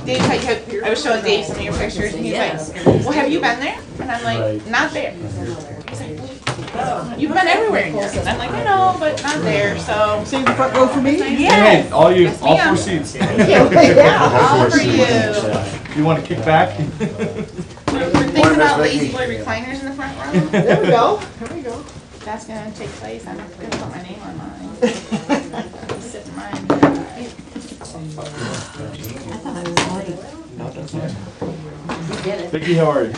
Dave, I was showing Dave some of your pictures, and he's like, well, have you been there? And I'm like, not there. He's like, you've been everywhere in Europe. And I'm like, I know, but not there, so. Save the front row for me? Yes. Hey, all Yes, four ma'am. seats. Yeah, all for you. You want to kick back? We're thinking about lazy boy recliners in the front row. There we go. There we go. That's gonna take place. I'm gonna put my name on mine. Sit in mine. Vicki, how are you?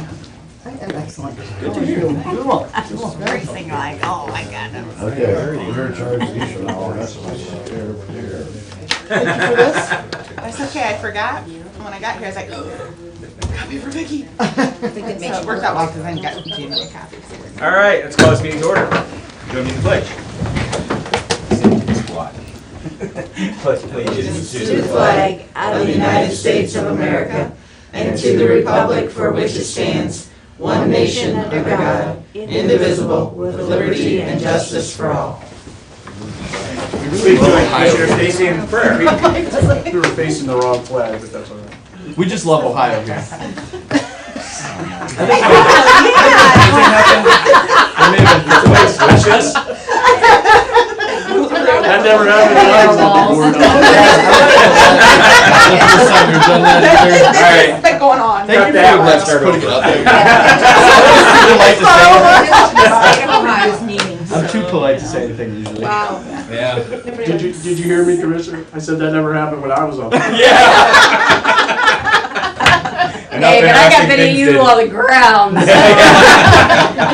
I am excellent. Good to hear. Good luck. Everything like, oh my God. Okay, we're in charge of these from now on, that's what I said over there. Thank you for this. That's okay, I forgot. When I got here, I was like, oh, copy for Vicky. So it worked out well because I got Jamie a copy. All right, let's call this meeting to order. Join me in the pledge. Squad. Pledge allegiance To the flag of the United States of America and to the republic for which it stands, one nation under God, indivisible, with liberty and justice for all. Please join Commissioner Stacy in prayer. We were facing the wrong flag, but that's all right. We just love Ohio here. Somebody switch us? That never happened when I was on the board. All right. What's been going on? Thank you for That, let's let's start put it over. up there. I'm too polite to say anything usually. Wow. Yeah. Did you hear me, Commissioner? I said that never happened when I was on. Hey, but I got rid of you on the ground.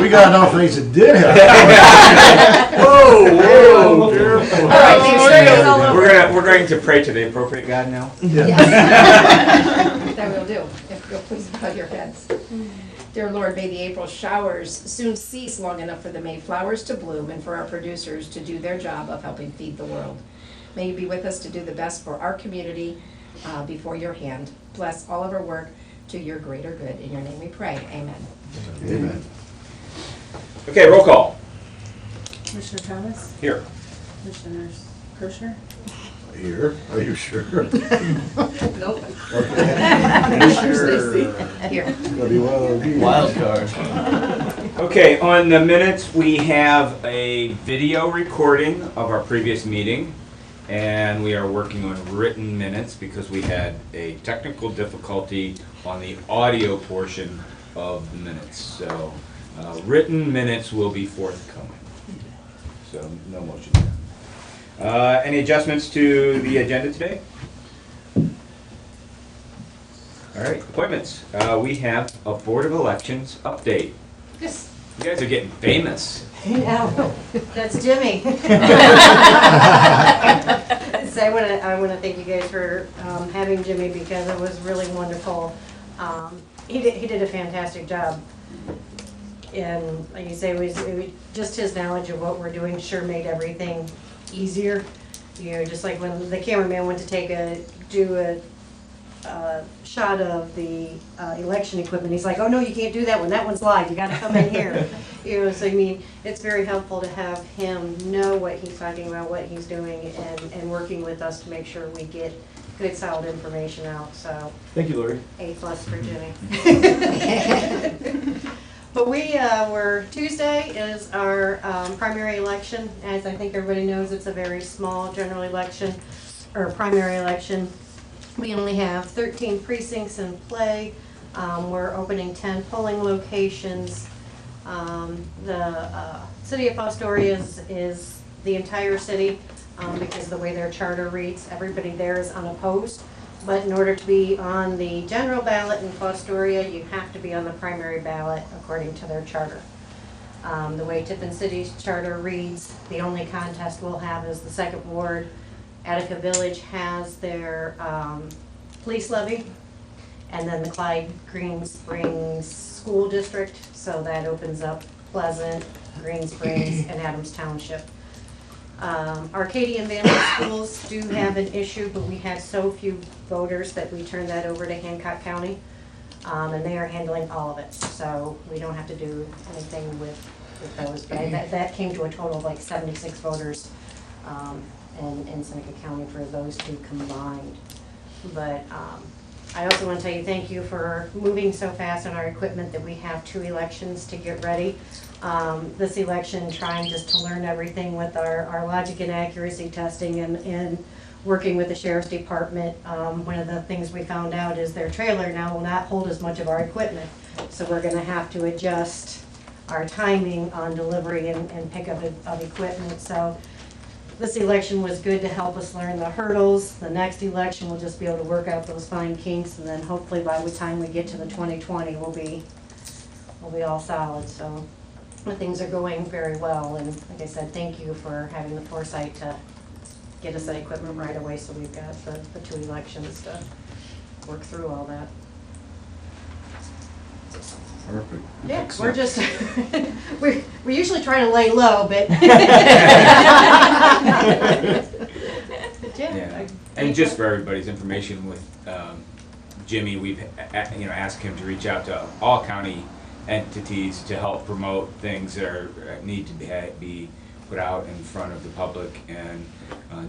We got enough things that did happen. Whoa, careful. All right, make sure it's all over. We're going to pray to the appropriate God now. That will do, if you'll please bow your heads. Dear Lord, may the April showers soon cease long enough for the May flowers to bloom and for our producers to do their job of helping feed the world. May you be with us to do the best for our community before your hand. Bless all of our work to your greater good. In your name we pray. Amen. Amen. Okay, roll call. Commissioner Thomas? Here. Commissioner Kirschner? Here, are you sure? Nope. Here. Gonna be one of those. Wild card. Okay, on the minutes, we have a video recording of our previous meeting, and we are working on written minutes because we had a technical difficulty on the audio portion of the minutes. So, written minutes will be forthcoming. So, no motion there. Any adjustments to the agenda today? All right, appointments. We have a Board of Elections update. Yes. You guys are getting famous. No, that's Jimmy. So I want to thank you guys for having Jimmy because it was really wonderful. He did a fantastic job. And like you say, it was just his knowledge of what we're doing sure made everything easier. You know, just like when the cameraman went to do a shot of the election equipment, he's like, oh no, you can't do that one. That one's live. You got to come in here. You know, so I mean, it's very helpful to have him know what he's talking about, what he's doing, and working with us to make sure we get good, solid information out. So, Thank you, Lori. A+ for Jimmy. But Tuesday is our primary election. As I think everybody knows, it's a very small general election, or primary election. We only have 13 precincts in play. We're opening 10 polling locations. The city of Fostoria is the entire city because of the way their charter reads. Everybody there is unopposed. But in order to be on the general ballot in Fostoria, you have to be on the primary ballot according to their charter. The way Tiffin City's charter reads, the only contest we'll have is the 2nd Ward. Attica Village has their police levy, and then the Clyde Green Springs School District, so that opens up Pleasant, Green Springs, and Adams Township. Arcadia and Vanderbilt schools do have an issue, but we had so few voters that we turned that over to Hancock County, and they are handling all of it, so we don't have to do anything with those. But that came to a total of like 76 voters in Seneca County for those two combined. But I also want to tell you thank you for moving so fast on our equipment that we have 2 elections to get ready. This election, trying just to learn everything with our logic and accuracy testing and working with the Sheriff's Department. One of the things we found out is their trailer now will not hold as much of our equipment. So we're going to have to adjust our timing on delivery and pickup of equipment. So this election was good to help us learn the hurdles. The next election, we'll just be able to work out those fine kinks, and then hopefully by the time we get to the 2020, we'll be all solid. So things are going very well, and like I said, thank you for having the foresight to get us that equipment right away, so we've got the 2 elections to work through all that. Perfect. Yeah, we're just, we usually try to lay low, but. Yeah, and just for everybody's information, with Jimmy, we've asked him to reach out to all county entities to help promote things that need to be put out in front of the public, and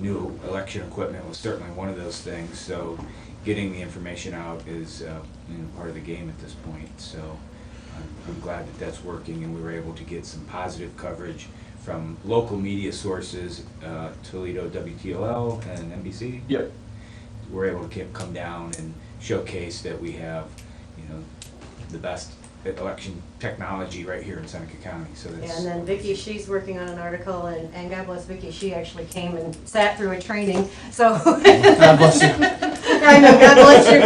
new election equipment was certainly one of those things. So getting the information out is part of the game at this point. So I'm glad that that's working, and we were able to get some positive coverage from local media sources, Toledo WTOL and NBC. Yep. We're able to come down and showcase that we have, the best election technology right here in Seneca County. So that's, And then Vicki, she's working on an article, and God bless Vicki, she actually came and sat through a training, so. God bless you. I know, God bless you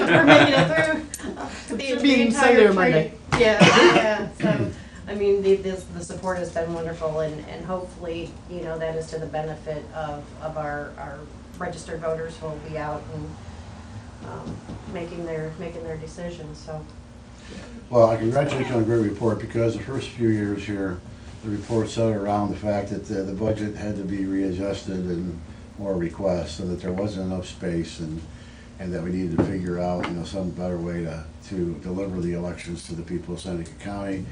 for making it through the Being entire Sunday or training. Monday. Yeah, so, I mean, the support has been wonderful, and hopefully, that is to the benefit of our registered voters who will be out and making their decisions, so. Well, I congratulate you on a great report, because the first few years here, the report centered around the fact that the budget had to be readjusted and more requests, and that there wasn't enough space, and that we needed to figure out, some better way to deliver the elections to the people of Seneca County.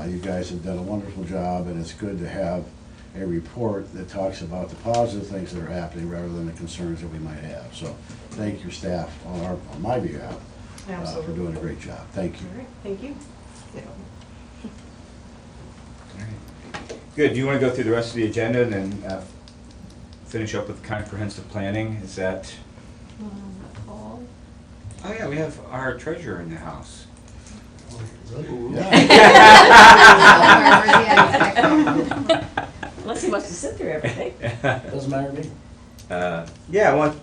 You guys have done a wonderful job, and it's good to have a report that talks about the positive things that are happening rather than the concerns that we might have. So thank your staff on my behalf for doing a great job. Thank you. All right, thank you. all right. Good. Do you want to go through the rest of the agenda and then finish up with comprehensive planning? Is that? Oh yeah, we have our treasurer in the house. Unless he wants to sit through everything. Doesn't matter to me. Yeah, I want.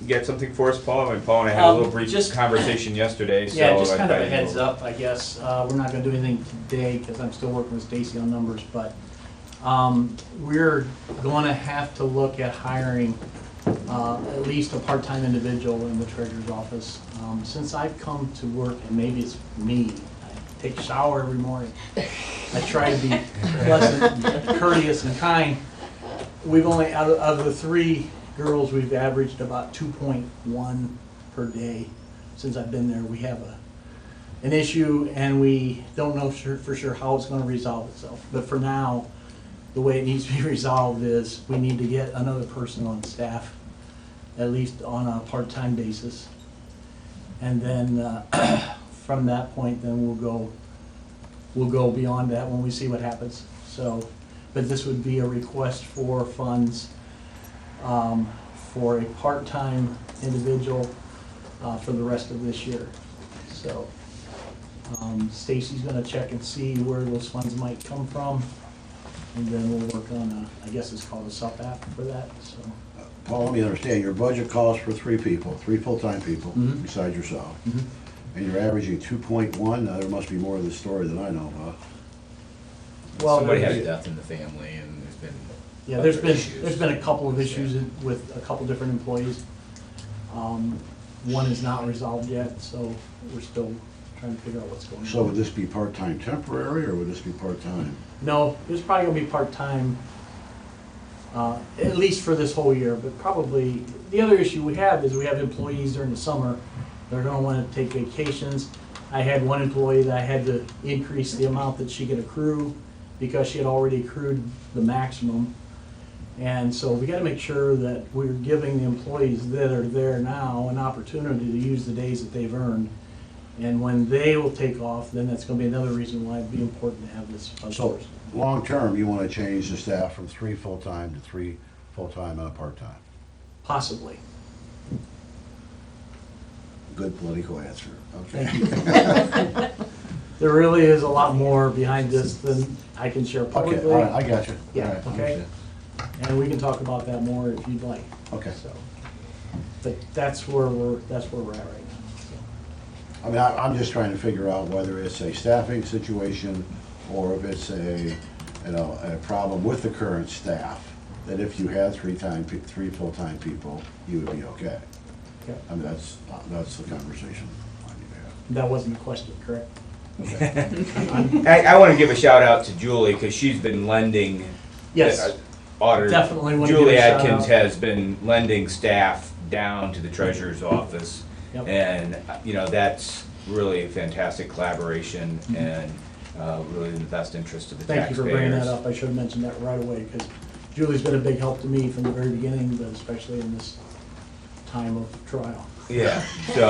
You got something for us, Paul? I mean, Paul and I had a little brief conversation yesterday. Yeah, so just kind of a I- heads up, I guess. We're not gonna do anything today because I'm still working with Stacy on numbers, but we're gonna have to look at hiring at least a part-time individual in the treasurer's office. Since I've come to work, and maybe it's me, I take a shower every morning. I try to be pleasant, courteous, and kind. We've only, out of the 3 girls, we've averaged about 2.1 per day since I've been there. We have an issue, and we don't know for sure how it's going to resolve itself. But for now, the way it needs to be resolved is we need to get another person on staff, at least on a part-time basis. And then from that point, then we'll go beyond that when we see what happens. So, but this would be a request for funds for a part-time individual for the rest of this year. So Stacy's gonna check and see where those funds might come from, and then we'll work on I guess it's called a sub-app for that, so. Paul, let me understand, your budget calls for 3 people, 3 full-time people, besides yourself. And you're averaging 2.1, now there must be more to the story than I know about. Well, Somebody had a death in the family, and there's been yeah, other there's issues. been a couple of issues with a couple different employees. One is not resolved yet, so we're still trying to figure out what's going on. So would this be part-time temporary, or would this be part-time? No, it's probably gonna be part-time, at least for this whole year, but probably, the other issue we have is we have employees during the summer, they're gonna wanna take vacations. I had one employee that I had to increase the amount that she could accrue because she had already accrued the maximum. And so we gotta make sure that we're giving the employees that are there now an opportunity to use the days that they've earned. And when they will take off, then that's gonna be another reason why it'd be important to have this So, outsourced. long-term, you want to change the staff from 3 full-time to 3 full-time and a part-time? Possibly. Good political answer, okay. Thank you. There really is a lot more behind this than I can share Okay, publicly. all right, I got you. Yeah, All right, I okay. understand. And we can talk about that more if you'd like. Okay. So, but that's where we're at right now. I mean, I'm just trying to figure out whether it's a staffing situation or if it's a problem with the current staff, that if you had 3 full-time people, you would be okay. Okay. I mean, that's the conversation I need to have. That wasn't the question, correct? I want to give a shout out to Julie, because she's been lending. Yes. Auditor Definitely wanna give Julie a shout Adkins out. has been lending staff down to the treasurer's office. Yep. And, that's really a fantastic collaboration Mm-hmm. and really in the best interest of the Thank you taxpayers. for bringing that up. I should have mentioned that right away, because Julie's been a big help to me from the very beginning, but especially in this time of trial. Yeah, so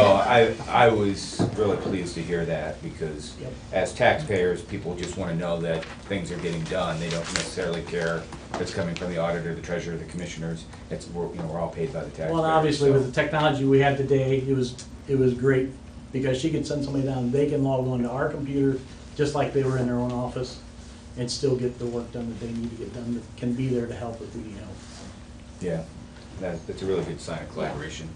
I was really pleased to hear that, because Yep. as taxpayers, people just want to know that things are getting done. They don't necessarily care if it's coming from the auditor, the treasurer, the commissioners. We're all paid by the taxpayers. Well, and obviously so- with the technology we had today, it was great, because she could send somebody down, they can log on to our computer, just like they were in their own office, and still get the work done that they need to get done, that can be there to help if we need help. Yeah, that's a really good sign of collaboration.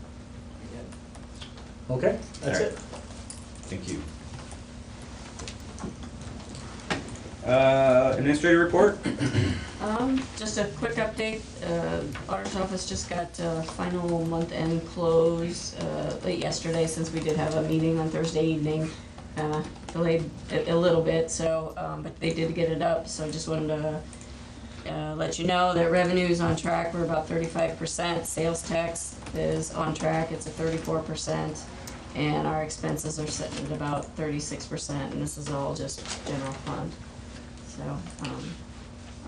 Okay, that's All right. it. Thank you. Administrative report? Just a quick update, auditor's office just got final month-end close late yesterday, since we did have a meeting on Thursday evening. Delayed a little bit, so, but they did get it up, so just wanted to let you know that revenue's on track, we're about 35%, sales tax is on track, it's at 34%, and our expenses are sitting at about 36%, and this is all just general fund. So,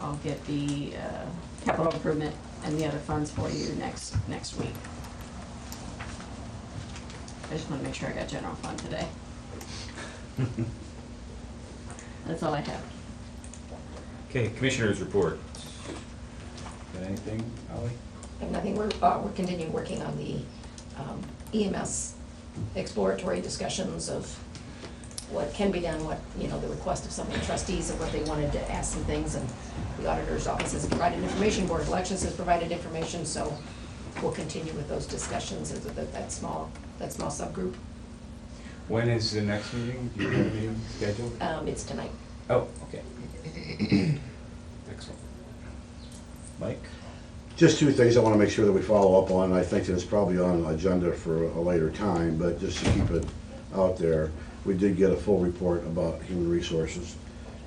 I'll get the capital improvement and the other funds for you next week. I just wanna make sure I got general fund today. That's all I have. Okay, commissioners report. Got anything, Holly? And I think we're continuing working on the EMS exploratory discussions of what can be done, what, the request of some of the trustees of what they wanted to ask some things, and the auditor's office has provided information, Board of Elections has provided information, so we'll continue with those discussions as that small subgroup. When is the next meeting? Do you have a meeting scheduled? It's tonight. Oh, okay. Excellent. Mike? Just 2 things I want to make sure that we follow up on. I think that it's probably on the agenda for a later time, but just to keep it out there, we did get a full report about human resources,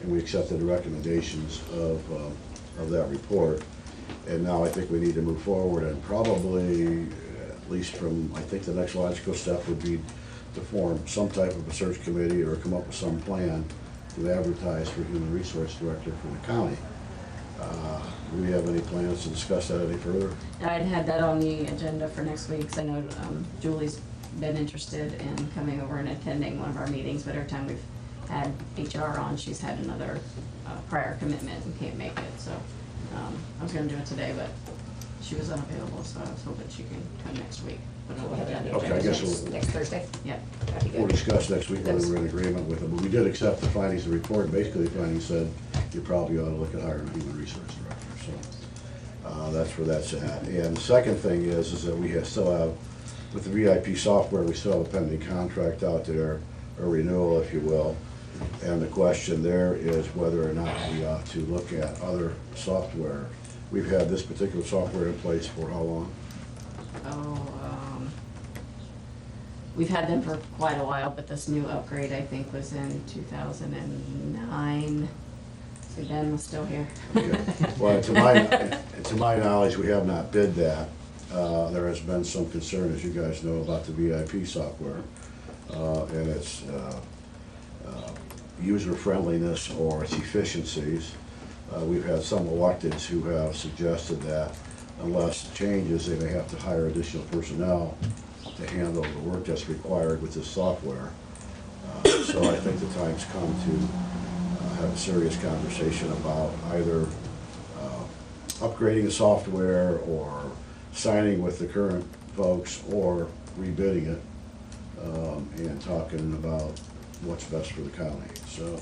and we accepted the recommendations of that report. And now I think we need to move forward, and probably, at least from, I think the next logical step would be to form some type of a search committee or come up with some plan to advertise for human resource director for the county. Do we have any plans to discuss that any further? I'd had that on the agenda for next week, because I know Julie's been interested in coming over and attending one of our meetings, but every time we've had HR on, she's had another prior commitment and can't make it, so I was gonna do it today, but she was unavailable, so I was hoping she can come next week. But I'll have it on the Okay, I agenda. guess we'll- Next Thursday? Yep. That'd be We'll good. discuss next week whether we're in agreement with it, but we did accept the findings of the report. Basically, the findings said you probably ought to look at hiring a human resource director, so that's where that's at. And the second thing is that we still have, with the VIP software, we still have a pending contract out there, a renewal, if you will. And the question there is whether or not we ought to look at other software. We've had this particular software in place for how long? We've had them for quite a while, but this new upgrade, I think, was in 2009. So Ben was still here. Okay. Well, to my knowledge, we have not bid that. There has been some concern, as you guys know, about the VIP software and its user friendliness or its efficiencies. we've had some electeds who have suggested that unless it changes, they may have to hire additional personnel to handle the work that's required with this software. So I think the time's come to have a serious conversation about either upgrading the software or signing with the current folks or rebidding it and talking about what's best for the county. So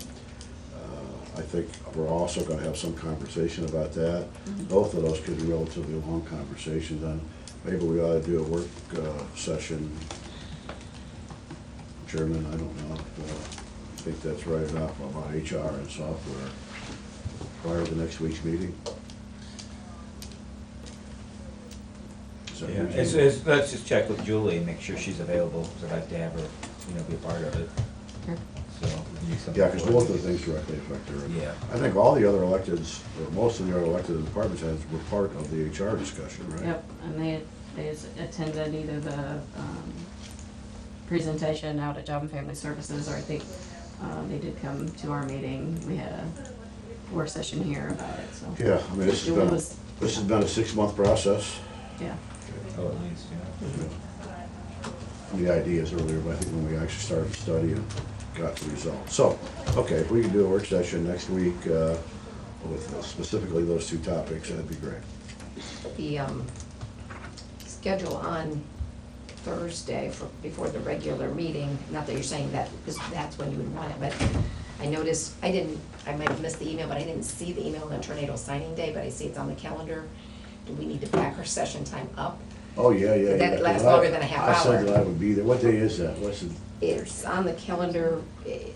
I think we're also going to have some conversation about that. Both of those could be relatively long conversations, and maybe we ought to do a work session. Chairman, I don't know if I think that's right enough about HR and software prior to next week's meeting. Is that Yeah, reasonable? let's just check with Julie and make sure she's available, because I'd like to have her, be a part of it. Sure. So, we need something Yeah, because for both it. of the things directly affect her. Yeah. I think all the other electeds, or most of the other elected department heads were part of the HR discussion, right? Yep, and they attended either the presentation out at Job and Family Services, or I think they did come to our meeting. We had a work session here about it, so. Yeah, I mean, this Julie has been a 6-month process. Yeah. Oh, at least, The ideas earlier, but I think when we actually started to study and got the results. So, okay, if we can do a work session next week with specifically those two topics, that'd be great. The schedule on Thursday before the regular meeting, not that you're saying that that's when you would want it, but I noticed, I might have missed the email, but I didn't see the email on tornado signing day, but I see it's on the calendar. Do we need to back our session time up? Oh, yeah. That yeah. lasts longer than a half I said hour. that I would be there. What day is that? What's it? It's on the calendar,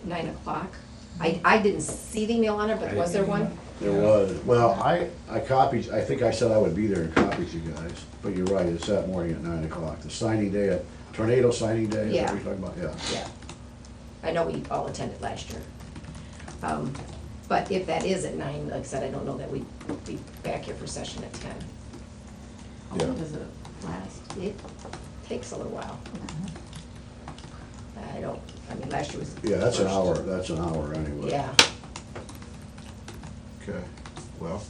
9 o'clock. I didn't see the email on it, but was there one? There was. Well, I copied, I think I said I would be there and copied you guys, but you're right, it's that morning at 9 o'clock. The signing day, tornado signing day, is that what you're talking about? Yeah. Yeah. I know we all attended last year. But if that is at 9, like I said, I don't know that we'd be back here for session at 10. How long does it last? It takes a little while. Last year was. Yeah, that's an first. hour anyway. Yeah. Okay, well,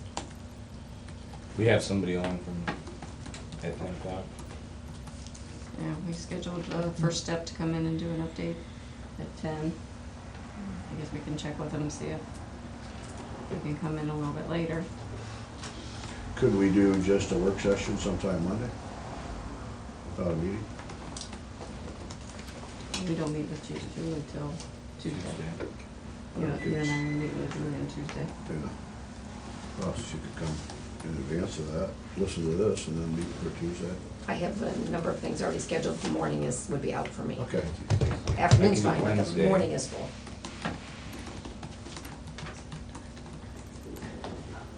We have somebody on from, at 10 o'clock. Yeah, we scheduled the first step to come in and do an update at 10. I guess we can check with them and see if we can come in a little bit later. could we do just a work session sometime Monday? Without a meeting? We don't meet with Julie until Tuesday. You and I are meeting with Julie on Tuesday. Yeah. Well, she could come in advance of that, listen to this, and then meet for Tuesday. I have a number of things already scheduled. The morning would be out for me. Okay. Afternoon's I can do fine, but the Wednesday. morning is full.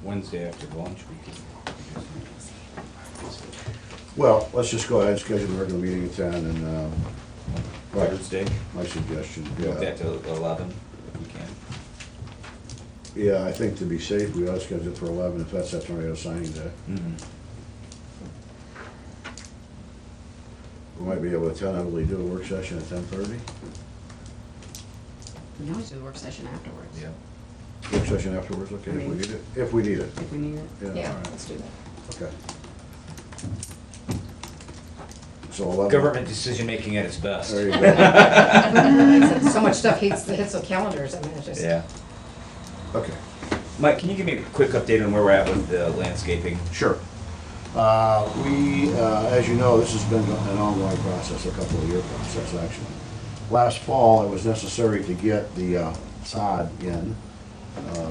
Wednesday after lunch, we can. Well, let's just go ahead and schedule the regular meeting at 10, and, right, Thursday, my suggestion, move yeah. that to 11, if we can. Yeah, I think to be safe, we ought to schedule it for 11, if that's that tornado signing day. We might be able to tentatively do a work session at 10:30. We can always do the work session afterwards. Yeah. Work session afterwards, okay, if we need it, if we need it. If we need it. Yeah, all right. let's do that. Okay. So 11. Government decision-making at its best. There you go. Like I said, so much stuff hits the calendars, I mean, it's just. Yeah. Okay, Mike, can you give me a quick update on where we're at with the landscaping? sure. As you know, this has been an ongoing process, a couple of year process, actually. Last fall, it was necessary to get the sod in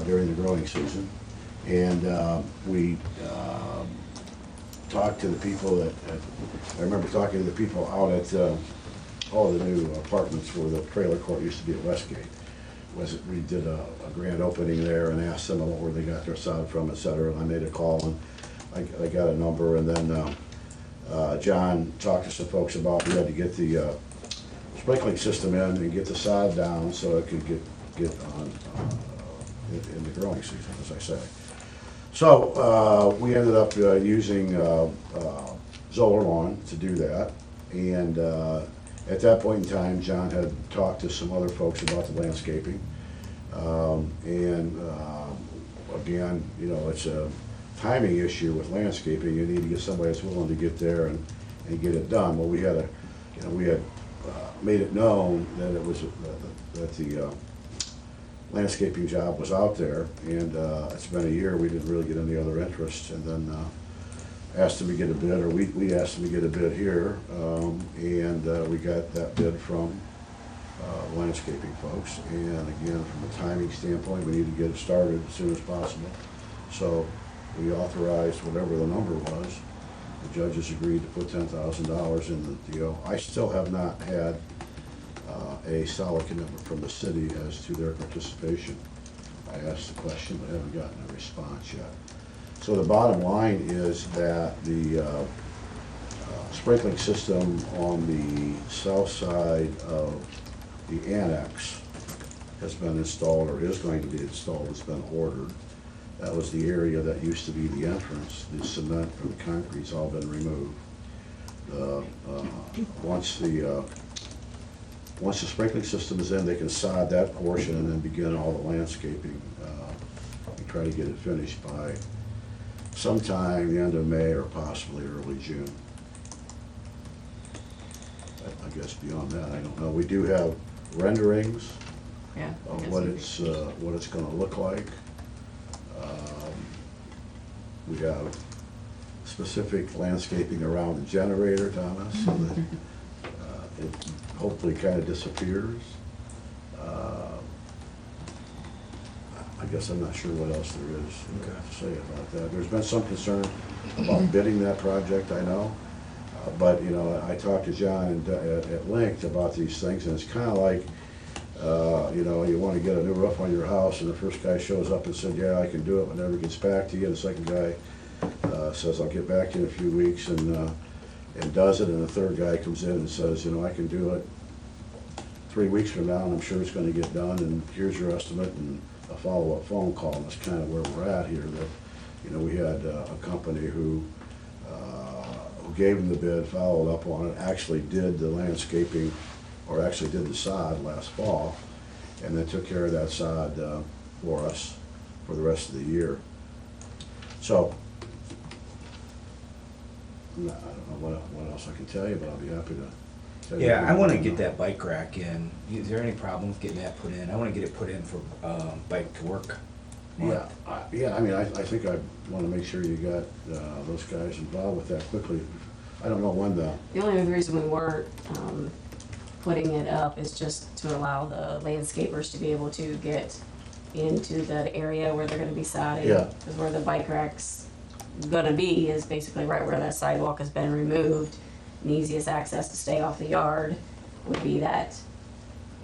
during the growing season. And we talked to the people I remember talking to the people out at all the new apartments where the trailer court used to be at Westgate. We did a grand opening there and asked them where they got their sod from, et cetera. And I made a call and I got a number, and then John talked to some folks about we had to get the sprinkling system in and get the sod down so it could get on in the growing season, as I say. So we ended up using Zoller Lawn to do that, and at that point in time, John had talked to some other folks about the landscaping, and again, you know, it's a timing issue with landscaping. You need to get somebody that's willing to get there and get it done. Well, we had made it known that it was, that the landscaping job was out there, and it's been a year, we didn't really get any other interest, and then asked them to get a bid, or we asked them to get a bid here, and we got that bid from landscaping folks, and again, from a timing standpoint, we need to get it started as soon as possible. So we authorized whatever the number was. The judges agreed to put $10,000 in the deal. I still have not had a solid commitment from the city as to their participation. I asked the question, but haven't gotten a response yet. So the bottom line is that the sprinkling system on the south side of the annex has been installed, or is going to be installed. It's been ordered. That was the area that used to be the entrance. The cement and the concrete's all been removed. Once the sprinkling system is in, they can sod that portion and then begin all the landscaping and try to get it finished by sometime the end of May or possibly early June. I guess beyond that, I don't know. We do have renderings Yeah. of what it's going to look like. We have specific landscaping around the generator, Thomas, so that it hopefully kind of disappears. I guess I'm not sure what else there is to say about that. There's been some concern about bidding that project, I know. But, you know, I talked to John at length about these things, and it's kind of like, you know, you want to get a new roof on your house, and the first guy shows up and said, yeah, I can do it, but never gets back to you. And the second guy says, I'll get back to you in a few weeks, and does it. And the third guy comes in and says, you know, I can do it 3 weeks from now, and I'm sure it's going to get done, and here's your estimate, and a follow-up phone call. And that's kind of where we're at here. That, you know, we had a company who gave them the bid, followed up on it, actually did the landscaping, or actually did the sod last fall, and then took care of that sod for us for the rest of the year. So, I don't know what else I can tell you, but I'll be happy to tell you. Yeah, I want to get that bike rack in. Is there any problem with getting that put in? I want to get it put in for bike to work. Yeah, I mean, I think I want to make sure you got those guys involved with that quickly. I don't know when The only reason we weren't putting it up is just to allow the landscapers to be able to get into the area where they're gonna be sodding. Yeah. Because where the bike rack's gonna be is basically right where that sidewalk has been removed. And the easiest access to stay off the yard would be that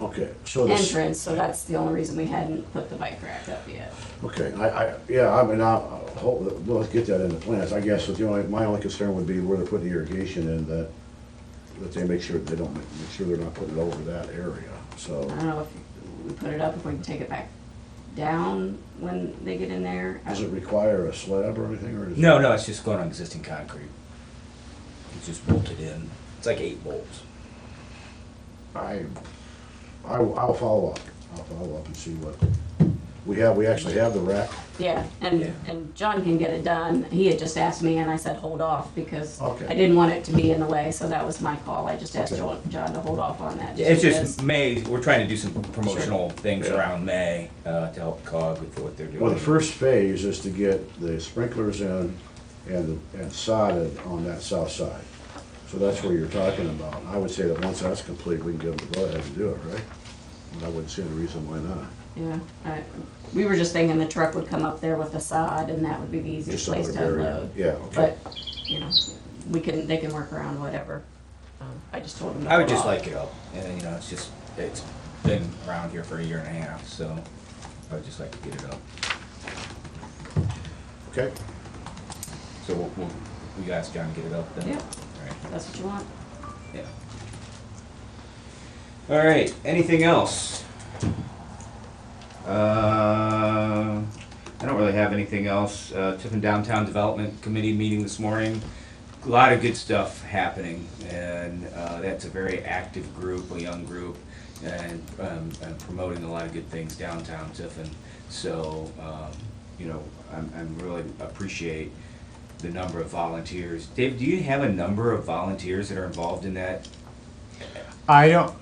Okay, so this. entrance, so that's the only reason we hadn't put the bike rack up yet. Okay, I mean, we'll get that in the plans. I guess my only concern would be where they're putting the irrigation in, that they make sure they're not putting it over that area, so. I don't know if we put it up, if we can take it back down when they get in there. Does it require a slab or anything, or is it? No, it's just going on existing concrete. It's just bolted in. It's like 8 bolts. I'll follow up. I'll follow up and see what, we actually have the rack. Yeah, and John can get it done. He had just asked me and I said hold off because Okay. I didn't want it to be in the way, so that was my call. I just asked Okay. John to hold off on that. Yeah, it's because- just May, we're trying to do some promotional things Yeah. around May to help COG with what they're doing. Well, the first phase is to get the sprinklers in and sodded on that south side. So that's where you're talking about. I would say that once that's complete, we can give them the go ahead to do it, right? I wouldn't see any reason why not. Yeah, we were just thinking the truck would come up there with the sod and that would be the easiest Just place another to area. unload. Yeah, okay. But, you know, they can work around whatever. I just told them to I would hold just off. like it up, and you know, it's been around here for 1.5 years, so I would just like to get it up. Okay, So we ask John to get it up then? Yeah. All right. That's what you want. Yeah. All right, anything else? I don't really have anything else. Tiffin Downtown Development Committee meeting this morning. A lot of good stuff happening, and that's a very active group, a young group, and promoting a lot of good things downtown Tiffin. So you know, I'm really appreciate the number of volunteers. Dave, do you have a number of volunteers that are involved in that? I don't,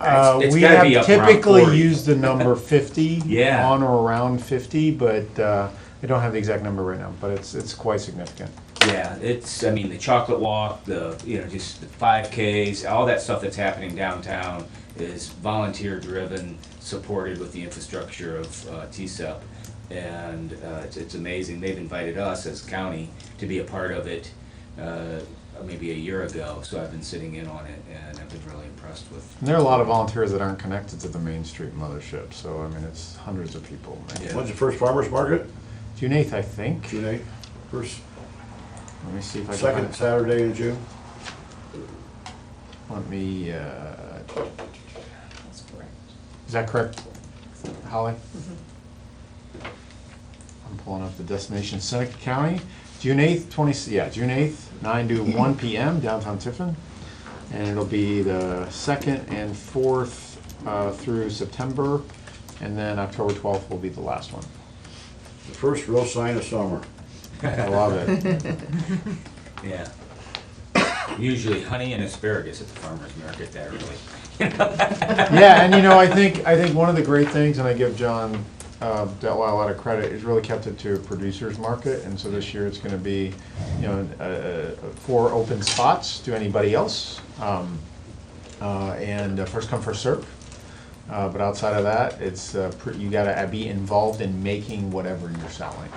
It's we gotta be have up around typically 40. used the number 50. Yeah. On or around 50, but I don't have the exact number right now, but it's quite significant. Yeah, it's, I mean, the chocolate walk, the, you know, just the 5Ks, all that stuff that's happening downtown is volunteer driven, supported with the infrastructure of TCEP. And it's amazing. They've invited us as county to be a part of it maybe a year ago, so I've been sitting in on it, and I've been really impressed with. And there are a lot of volunteers that aren't connected to the Main Street mothership, so I mean, it's hundreds of people. Yeah. When's the first farmer's market? June 8th, I think. June 8th? First, Let me see if I can. second Saturday in June? Let me, That's correct. is that correct, Holly? I'm pulling up the destination, Seneca County, June 8th, June 8th, 9 to 1 p.m. downtown Tiffin. And it'll be the 2nd and 4th through September, and then October 12th will be the last one. The first real sign of summer. I love it. Yeah. Usually honey and asparagus at the farmer's market that early. Yeah, and you know, I think one of the great things, and I give John Delwell a lot of credit, is really kept it to a producer's market, and so this year it's going to be, you know, 4 open spots to anybody else, and first come first serve. But outside of that, it's you got to be involved in making whatever you're selling,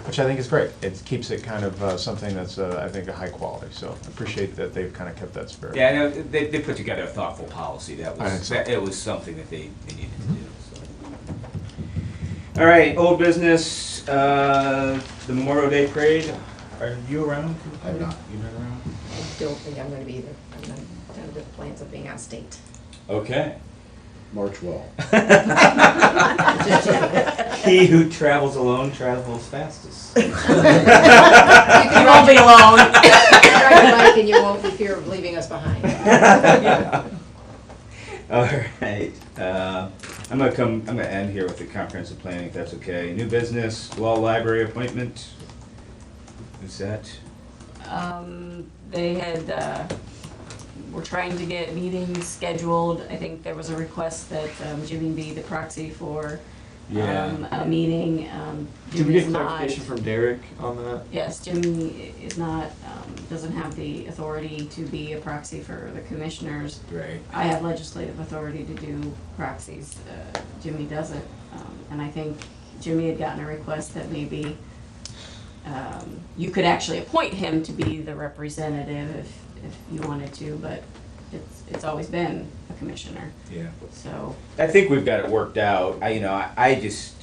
which I think is great. It keeps it kind of something that's I think a high quality. So I appreciate that they've kind of kept that spirit. Yeah, I know, they put together a thoughtful policy. That I think was, so. it was something that they needed to do. So. All right, old business, the Memorial Day Parade. Are you around? I'm not. You're not around? I don't think I'm gonna be either. I'm on tentative plans of being out of state. Okay. March well. He who travels alone travels fastest. You won't be alone. Ride your bike and you won't be fear of leaving us behind. All right. I'm gonna end here with the comprehensive planning, if that's okay. New business, law library appointment. Who's that? They had, we're trying to get meetings scheduled. I think there was a request that Jimmy be the proxy for a meeting. Did we Jimmy's get not- clarification from Derek on that? Yes, Jimmy is not, doesn't have the authority to be a proxy for the commissioners. Right. I have legislative authority to do proxies, Jimmy doesn't. And I think Jimmy had gotten a request that maybe you could actually appoint him to be the representative if you wanted to, but it's always been a commissioner, Yeah. so. I think we've got it worked out. I just,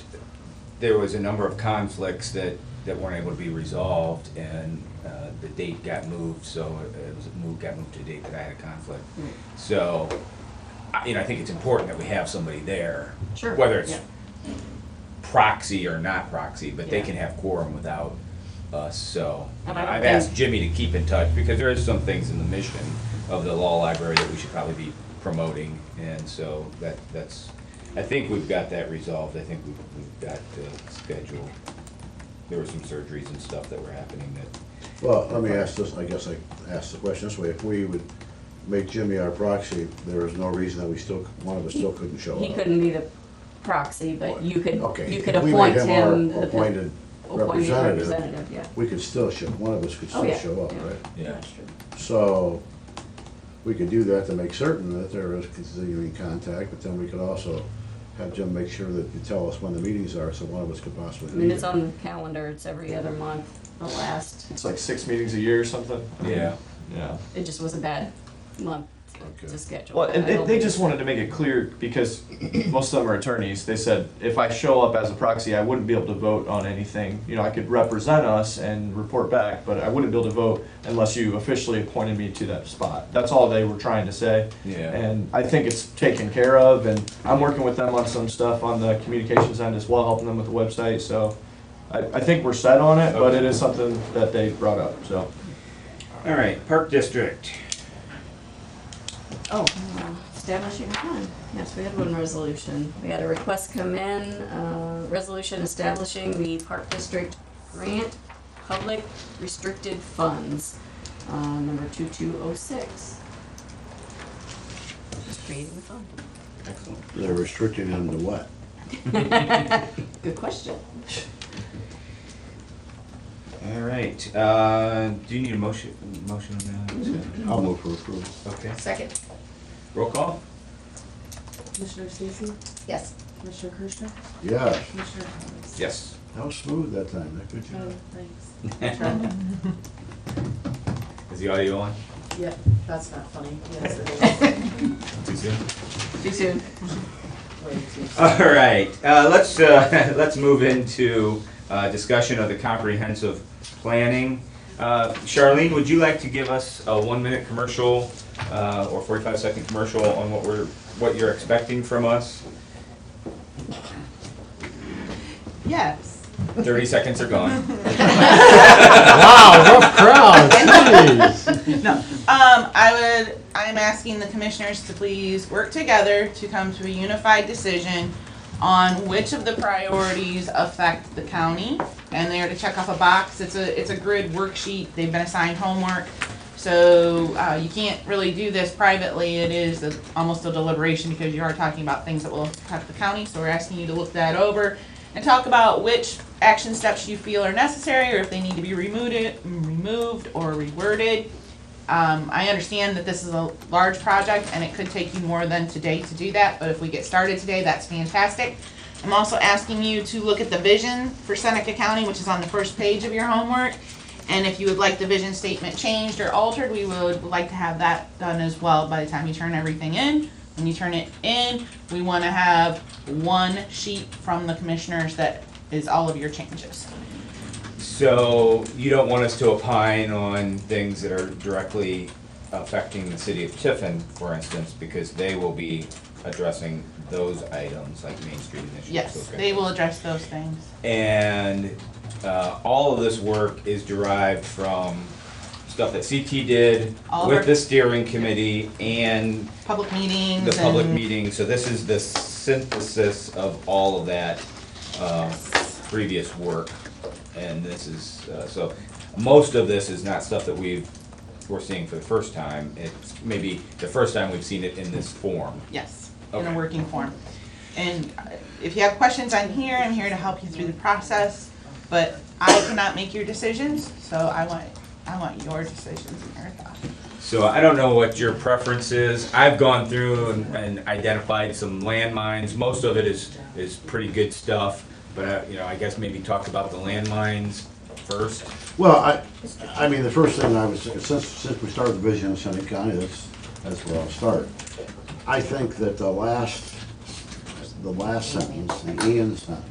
there was a number of conflicts that weren't able to be resolved, and the date got moved, so got moved to a date that I had a conflict. So, I think it's important that we have somebody there. Sure, Whether it's yeah. proxy or not proxy, but they Yeah. can have quorum without us, so. And I don't I've think- asked Jimmy to keep in touch, because there is some things in the mission of the law library that we should probably be promoting, and so that's, I think we've got that resolved. I think we've got scheduled. There were some surgeries and stuff that were happening that. Well, let me ask this, I guess I ask the question this way, if we would make Jimmy our proxy, there is no reason that one of us still couldn't show up. He couldn't be the proxy, but you could Okay, appoint if we made him our him. appointed Appointed representative, representative, yeah. we could still show, one of us could Oh, still yeah, show up, yeah. right? Yeah. That's true. So, we could do that to make certain that there is continuing contact, but then we could also have Jim make sure that you tell us when the meetings are, so one of us could possibly I be mean, it's there. on the calendar, it's every other month, the last, It's like 6 meetings a year or something? Yeah. Yeah. it just was a bad month Okay. to schedule. Well, and I don't they think- just wanted to make it clear, because most of them are attorneys, they said, if I show up as a proxy, I wouldn't be able to vote on anything. You know, I could represent us and report back, but I wouldn't be able to vote unless you officially appointed me to that spot. That's all they were trying to say. Yeah. And I think it's taken care of, and I'm working with them on some stuff on the communications end as well, helping them with the website, so I think we're set on it, but it is something that they brought up, so. All right, Park District. Oh, establishing a fund. Yes, we had one resolution. We had a request come in, resolution establishing the Park District Grant Public Restricted Funds, number 2206. Just creating the fund. Excellent. They're restricting them to what? Good question. All right, do you need a motion on that? I'll move for approval. Okay, Second, roll call? Commissioner Stacy? yes. Commissioner Kirschner? Yes, Commissioner Thomas? Yes. that was smooth that time, that good Oh, job. thanks. Is the audio on? Yeah, that's not funny. Yes, it is. Too soon? Too soon. Way too soon. All right, let's move into discussion of the comprehensive planning. Charlene, would you like to give us a 1-minute commercial or 45-second commercial on what you're expecting from us? Yes. 30 seconds are gone. Wow, rough crowd, jeez. No, I'm asking the commissioners to please work together to come to a unified decision on which of the priorities affect the county. And they're to check off a box. It's a grid worksheet. They've been assigned homework. So you can't really do this privately. It is almost a deliberation because you are talking about things that will affect the county. So we're asking you to look that over and talk about which action steps you feel are necessary or if they need to be removed or reworded. I understand that this is a large project and it could take you more than today to do that, but if we get started today, that's fantastic. I'm also asking you to look at the vision for Seneca County, which is on the first page of your homework. And if you would like the vision statement changed or altered, we would like to have that done as well by the time you turn everything in. When you turn it in, we want to have one sheet from the commissioners that is all of your changes. So you don't want us to opine on things that are directly affecting the city of Tiffin, for instance, because they will be addressing those items like Main Street initiatives? Yes, Okay. they will address those things. And all of this work is derived from stuff that CT did All of with our- the steering committee and Public meetings the public and- meeting. So this is the synthesis of all of that previous work. And this is, so most of this is not stuff that we're seeing for the first time. It's maybe the first time we've seen it in this form. Yes, in Okay. a working form. And if you have questions, I'm here to help you through the process, but I cannot make your decisions, so I want your decisions and your thoughts. So I don't know what your preference is. I've gone through and identified some landmines. Most of it is pretty good stuff, but I guess maybe talk about the landmines first. Well, I mean, the first thing I would say, since we started the vision of Seneca County, that's where I'll start. I think that the last sentence, the end sentence,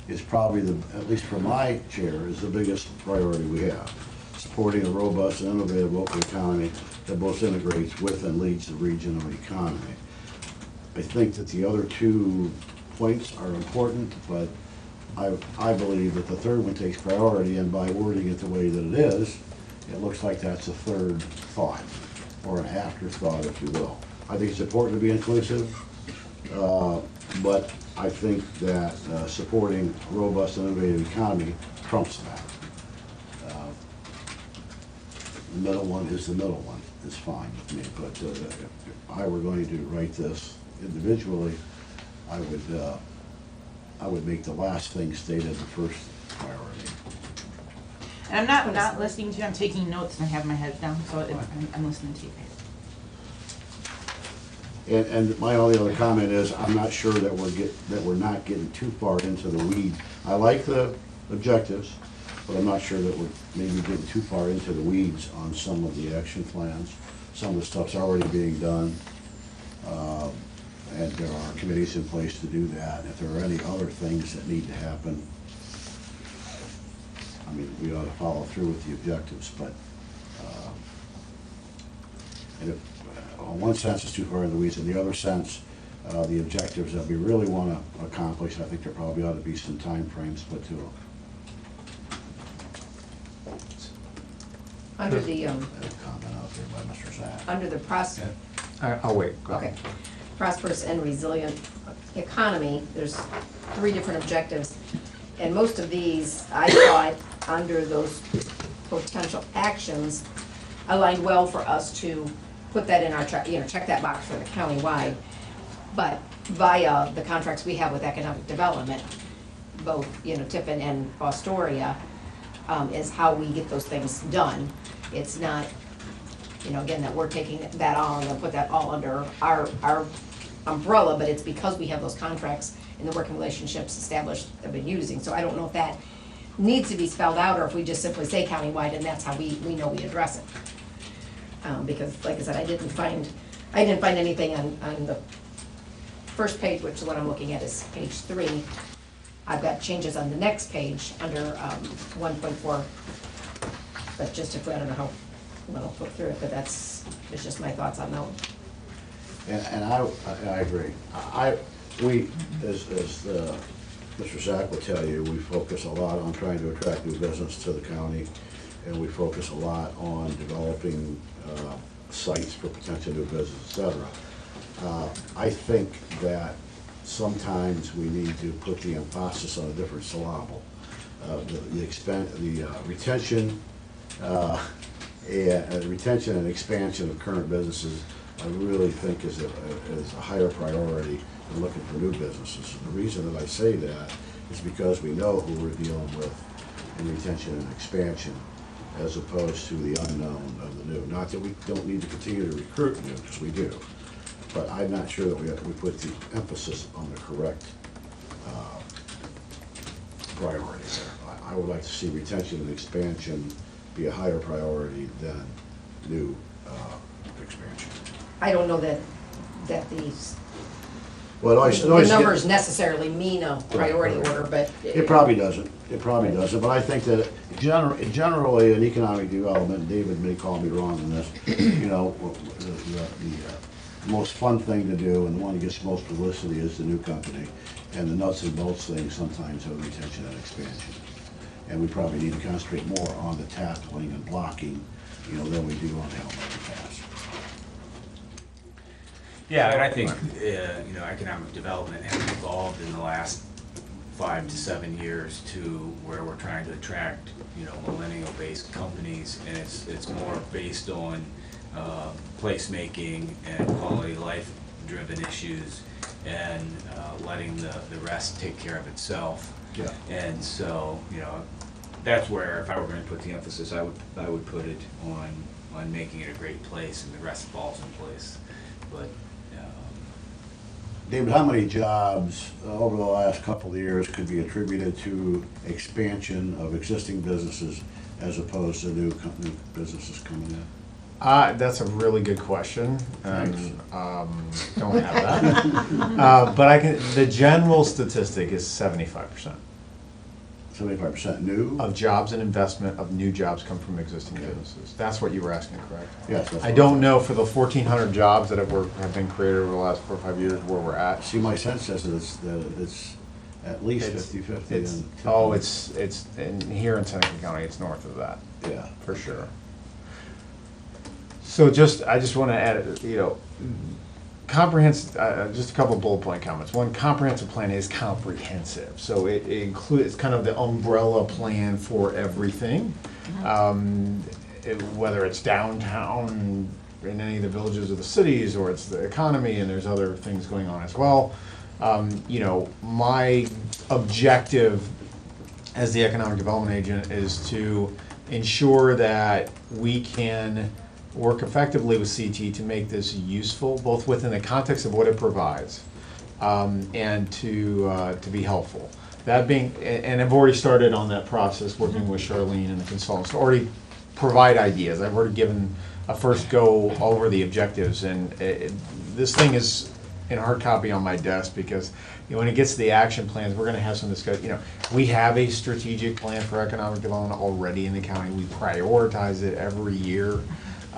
is probably at least for my chair, is the biggest priority we have. Supporting a robust and innovative local economy that both integrates with and leads the regional economy. I think that the other two points are important, but I believe that the third one takes priority, and by wording it the way that it is, it looks like that's a third thought, or an afterthought, if you will. I think it's important to be inclusive, but I think that supporting a robust and innovative economy trumps that. The middle one is the middle one, it's fine with me, but if I were going to write this individually, I would make the last thing stated the first priority. And I'm not listening to you, I'm taking notes and I have my head down, so I'm listening to you. And my only other comment is, I'm not sure that we're not getting too far into the weeds. I like the objectives, but I'm not sure that we're maybe getting too far into the weeds on some of the action plans. Some of the stuff's already being done, and there are committees in place to do that. If there are any other things that need to happen, I mean, we ought to follow through with the objectives, but, and if, in one sense, it's too far in the weeds. In the other sense, the objectives that we really want to accomplish, I think there probably ought to be some time frames put to them. Under the, Comment out there by Mr. Zach. under the process, I'll wait. Go ahead. Okay. Prosperous and resilient economy, there's 3 different objectives. And most of these, I thought, under those potential actions, aligned well for us to put that in our, check that box for the countywide. But via the contracts we have with economic development, both, Tiffin and Fostoria, is how we get those things done. It's not, again, that we're taking that all and put that all under our umbrella, but it's because we have those contracts and the working relationships established that we've been using. So I don't know if that needs to be spelled out or if we just simply say countywide and that's how we know we address it. Because like I said, I didn't find anything on the first page, which is what I'm looking at is page 3. I've got changes on the next page under 1.4. But just if, I don't know how, I'll flip through it, but it's just my thoughts on that one. And I agree. We, as Mr. Zach will tell you, we focus a lot on trying to attract new business to the county, and we focus a lot on developing sites for potential new business, et cetera. I think that sometimes we need to put the emphasis on a different syllable. The retention and expansion of current businesses, I really think is a higher priority than looking for new businesses. The reason that I say that is because we know who we're dealing with in retention and expansion, as opposed to the unknown of the new. Not that we don't need to continue to recruit new, because we do, but I'm not sure that we put the emphasis on the correct priority there. I would like to see retention and expansion be a higher priority than new expansion. I don't know that these, Well, the numbers necessarily mean a priority order, but. It probably doesn't. It probably doesn't, but I think that generally in economic development, David may call me wrong on this, the most fun thing to do and the one that gets most publicity is the new company. And the nuts and bolts things sometimes are retention and expansion. And we probably need to concentrate more on the tackling and blocking, than we do on the helping task. Yeah, and I think, economic development has evolved in the last 5 to 7 years to where we're trying to attract, millennial-based companies, and it's more based on placemaking and quality life-driven issues, and letting the rest take care of itself. Yeah. And so, that's where, if I were going to put the emphasis, I would put it on making it a great place, and the rest falls in place. But David, how many jobs over the last couple of years could be attributed to expansion of existing businesses as opposed to new businesses coming in? That's a really good question. Thanks. Don't have that. But the general statistic is 75%. 75% new? Of jobs and investment of new jobs come from existing businesses. That's what you were asking, correct? Yes. That's I what don't know for the 1,400 jobs that have been created over the last 4 or 5 years where we're at. See, my sense says that it's at least 50-50. It's here in Seneca County, it's north of that. Yeah. For sure. So I just want to add, comprehensive, just a couple of bullet point comments. One, comprehensive plan is comprehensive. So it includes kind of the umbrella plan for everything. Whether it's downtown in any of the villages or the cities, or it's the economy, and there's other things going on as well. My objective as the economic development agent is to ensure that we can work effectively with CT to make this useful, both within the context of what it provides, and to be helpful. That being, and I've already started on that process, working with Charlene and the consultants to already provide ideas. I've already given a first go over the objectives, and this thing is in hard copy on my desk because when it gets to the action plans, we're going to have some discussion. We have a strategic plan for economic development already in the county. We prioritize it every year.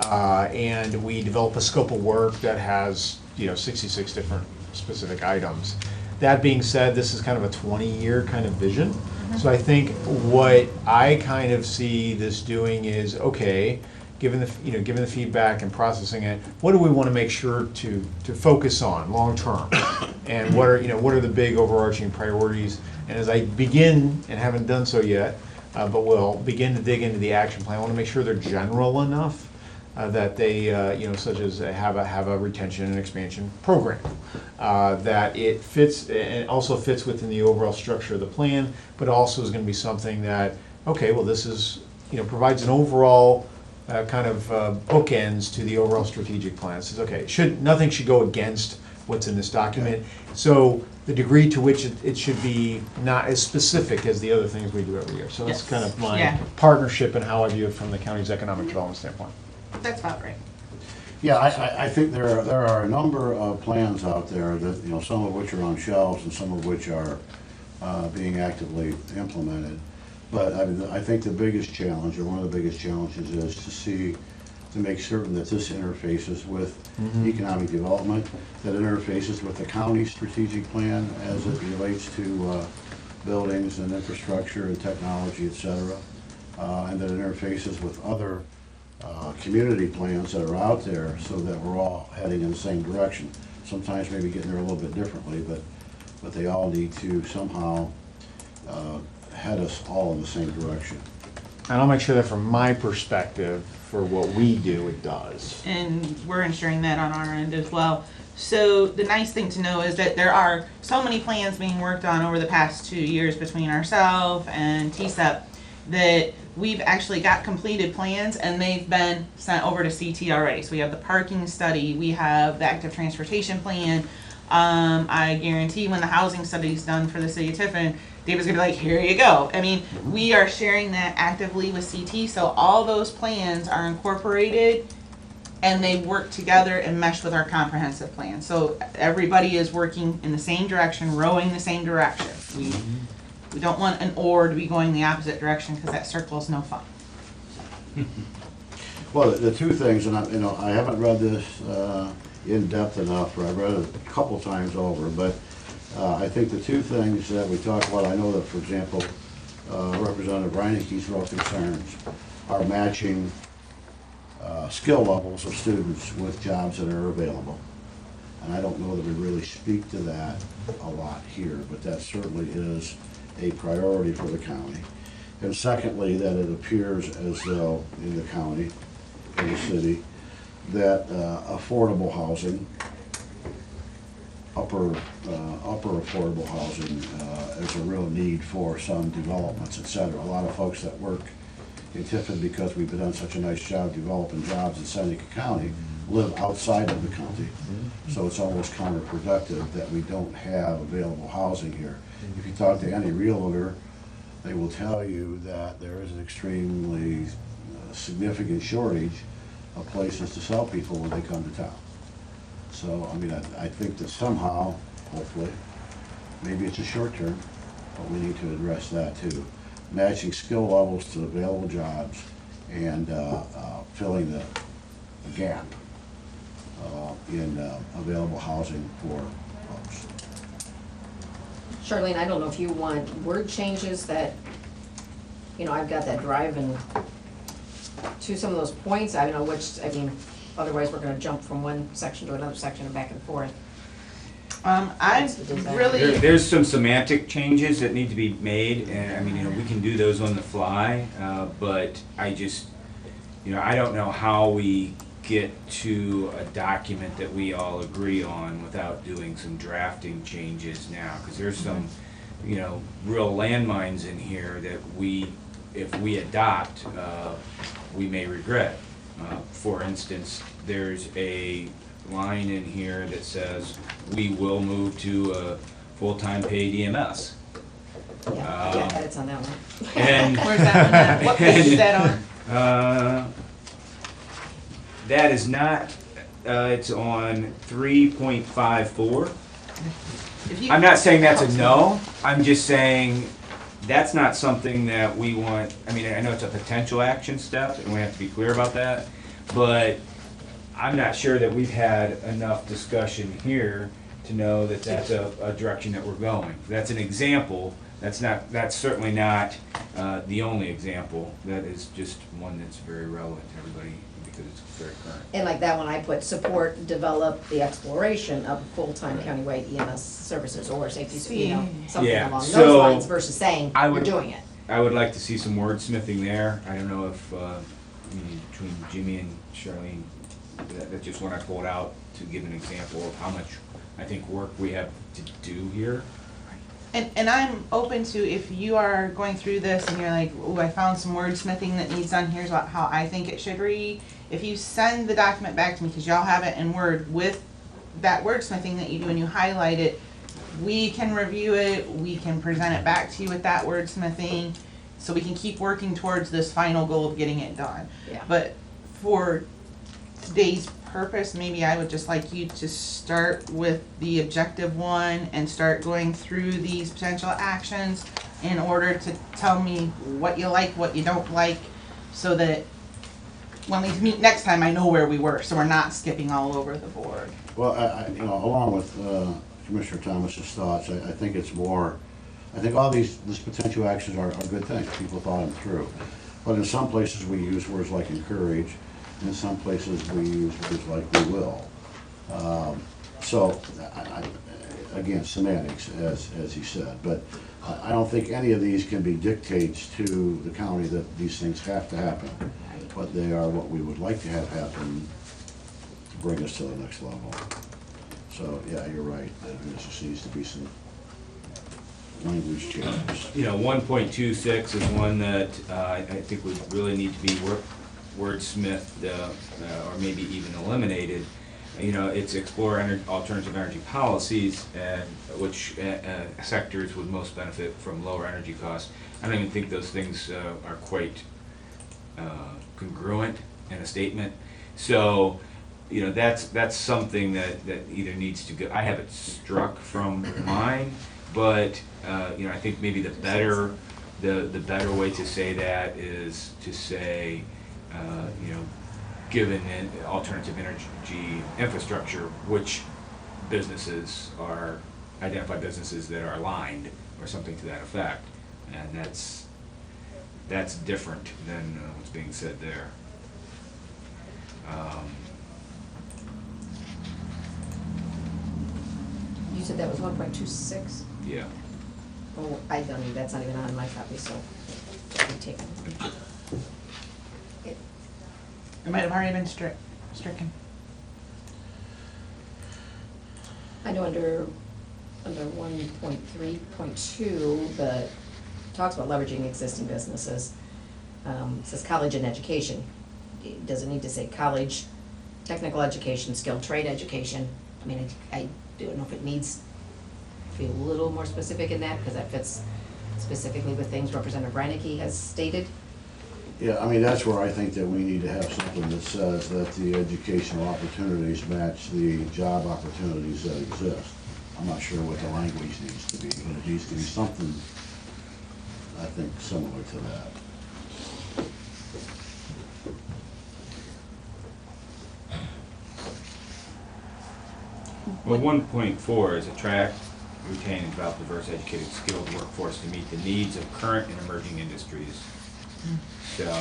And we develop a scope of work that has 66 different specific items. That being said, this is kind of a 20-year kind of vision. So I think what I kind of see this doing is, okay, given the feedback and processing it, what do we want to make sure to focus on long term? And what are the big overarching priorities? And as I begin, and haven't done so yet, but will begin to dig into the action plan, I want to make sure they're general enough that they, such as have a retention and expansion program, that it fits and also fits within the overall structure of the plan, but also is going to be something that, okay, well, this is, provides an overall kind of bookends to the overall strategic plan. It says, okay, nothing should go against what's in this document. So the degree to which it should be not as specific as the other things we do every year. So that's Yes. kind of my Yeah. partnership and how I view it from the county's economic development standpoint. That's about right. Yeah, I think there are a number of plans out there that, some of which are on shelves and some of which are being actively implemented. But I think the biggest challenge, or one of the biggest challenges, is to make certain that this interfaces with economic development, that interfaces with the county strategic plan as it relates to buildings and infrastructure and technology, et cetera, and that it interfaces with other community plans that are out there so that we're all heading in the same direction. Sometimes maybe getting there a little bit differently, but they all need to somehow head us all in the same direction. And I'll make sure that from my perspective, for what we do, it does. And we're ensuring that on our end as well. So the nice thing to know is that there are so many plans being worked on over the past 2 years between ourselves and TSEP that we've actually got completed plans and they've been sent over to CT already. So we have the parking study, we have the active transportation plan. I guarantee when the housing study is done for the city of Tiffin, David's gonna be like, here you go. I mean, we are sharing that actively with CT, so all those plans are incorporated and they work together and mesh with our comprehensive plan. So everybody is working in the same direction, rowing the same direction. We don't want an oar to be going the opposite direction because that circle is no fun. Well, the two things, and I haven't read this in depth enough, or I've read it a couple times over, but I think the two things that we talk about, I know that, for example, Representative Reineke's real concerns are matching skill levels of students with jobs that are available. And I don't know that we really speak to that a lot here, but that certainly is a priority for the county. And secondly, that it appears as though in the county, in the city, that affordable housing, upper affordable housing is a real need for some developments, et cetera. A lot of folks that work in Tiffin, because we've done such a nice job developing jobs in Seneca County, live outside of the county. So it's almost counterproductive that we don't have available housing here. If you talk to any realtor, they will tell you that there is an extremely significant shortage of places to sell people when they come to town. So, I think that somehow, hopefully, maybe it's a short term, but we need to address that too. Matching skill levels to available jobs and filling the gap in available housing for folks. Charlene, I don't know if you want word changes that, I've got that driving to some of those points. I don't know which, otherwise we're gonna jump from one section to another section and back and forth. I really, There's some semantic changes that need to be made, and we can do those on the fly, but I just, I don't know how we get to a document that we all agree on without doing some drafting changes now, because there's some, real landmines in here that if we adopt, we may regret. For instance, there's a line in here that says, we will move to a full-time paid EMS. Yeah, edits on that one. And where's that one at? What page is that on? That is not, it's on 3.54. If you- I'm not saying that's a no, I'm just saying that's not something that we want. I know it's a potential action step, and we have to be clear about that, but I'm not sure that we've had enough discussion here to know that that's a direction that we're going. That's an example. That's certainly not the only example. That is just one that's very relevant to everybody because it's very current. And like that one, I put support, develop the exploration of full-time countywide EMS services or safety, you know, something Yeah, along those so lines versus saying, I we're would- doing it. I would like to see some wordsmithing there. I don't know if, between Jimmy and Charlene, that's just one I pulled out to give an example of how much I think work we have to do here. And I'm open to, if you are going through this and you're like, ooh, I found some wordsmithing that needs done, here's how I think it should read. If you send the document back to me, because y'all have it in Word with that wordsmithing that you do and you highlight it, we can review it, we can present it back to you with that wordsmithing, so we can keep working towards this final goal of getting it done. Yeah. But for today's purpose, maybe I would just like you to start with the objective one and start going through these potential actions in order to tell me what you like, what you don't like, so that when we meet next time, I know where we were, so we're not skipping all over the board. Well, you know, along with Commissioner Thomas's thoughts, I think it's more, I think all these potential actions are good things. People thought them through. But in some places, we use words like encourage. In some places, we use words like we will. So, again, semantics, as he said. But I don't think any of these can be dictates to the county that these things have to happen. But they are what we would like to have happen to bring us to the next level. So, yeah, you're right. There just needs to be some language changes. You know, 1.26 is one that I think would really need to be wordsmithed, or maybe even eliminated. You know, it's explore alternative energy policies, and which sectors would most benefit from lower energy costs. I don't even think those things are quite congruent in a statement. So, you know, that's something that either needs to go. I have it struck from mine, but you know, I think maybe the better way to say that is to say, you know, given alternative energy infrastructure, which businesses are, identify businesses that are aligned, or something to that effect. And that's different than what's being said there. You said that was 1.26? Yeah. Oh, I don't even, that's not even on my copy, so I take it. It might have already been stricken. I know under 1.3.2, the talks about leveraging existing businesses. It says college and education. Does it need to say college, technical education, skilled trade education? I mean, I don't know if it needs to be a little more specific in that, because that fits specifically with things Representative Reinecke has stated. Yeah, I mean, that's where I think that we need to have something that says that the educational opportunities match the job opportunities that exist. I'm not sure what the language needs to be, but it needs to be something, I think, similar to that. Well, 1.4 is attract, retain, and develop diverse, educated, skilled workforce to meet the needs of current and emerging industries. So,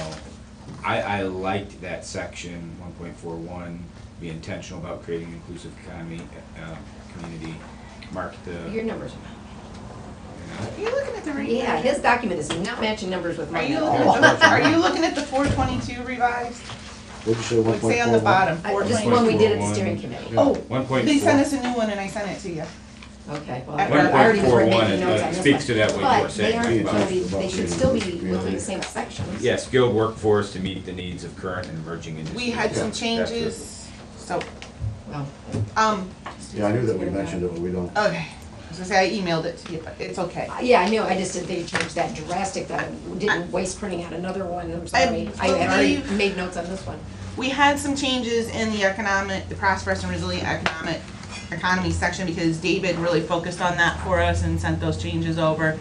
I liked that section, 1.41, be intentional about creating an inclusive economy, community, mark the, Your numbers. Are you looking at the right? Yeah, his document is not matching numbers with Are mine you at looking all. at the, are you looking at the 422 revised? What'd you say, It would say on the 1.41? bottom, Just the one we did at the 1.41. steering committee. Oh, 1.4. they sent us a new one and I sent it to you. Okay, well, At I already was 1.41 making notes on this speaks one. to that what you were But saying. they aren't about- gonna be, they about should still be seniors, within yeah. the same sections. Yeah, skilled workforce to meet the needs of current and emerging industries. We had some That's it. changes, so, Well, Yeah, I knew that we mentioned it, but we don't. okay. I was gonna say, I emailed it to you, but it's okay. yeah, I knew, I just didn't think you changed that drastic, that I didn't waste printing out another one, I'm sorry. I had already believe- made notes on this one. We had some changes in the prosperous and resilient economy section, because David really focused on that for us and sent those changes over,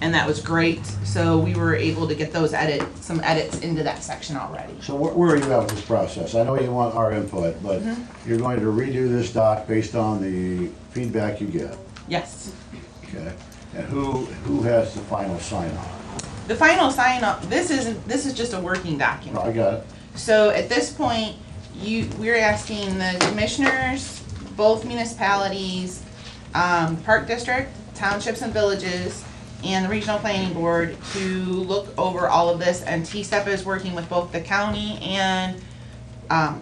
and that was great. So we were able to get some edits into that section already. So where are you at with this process? I know you want our input, but you're going to redo this doc based on the feedback you get, Yes. okay? And who has the final sign off? The final sign up, this is just a working No, document. I got it. So at this point, we're asking the commissioners, both municipalities, park district, townships and villages, and the regional planning board to look over all of this, and T-STEP is working with both the county and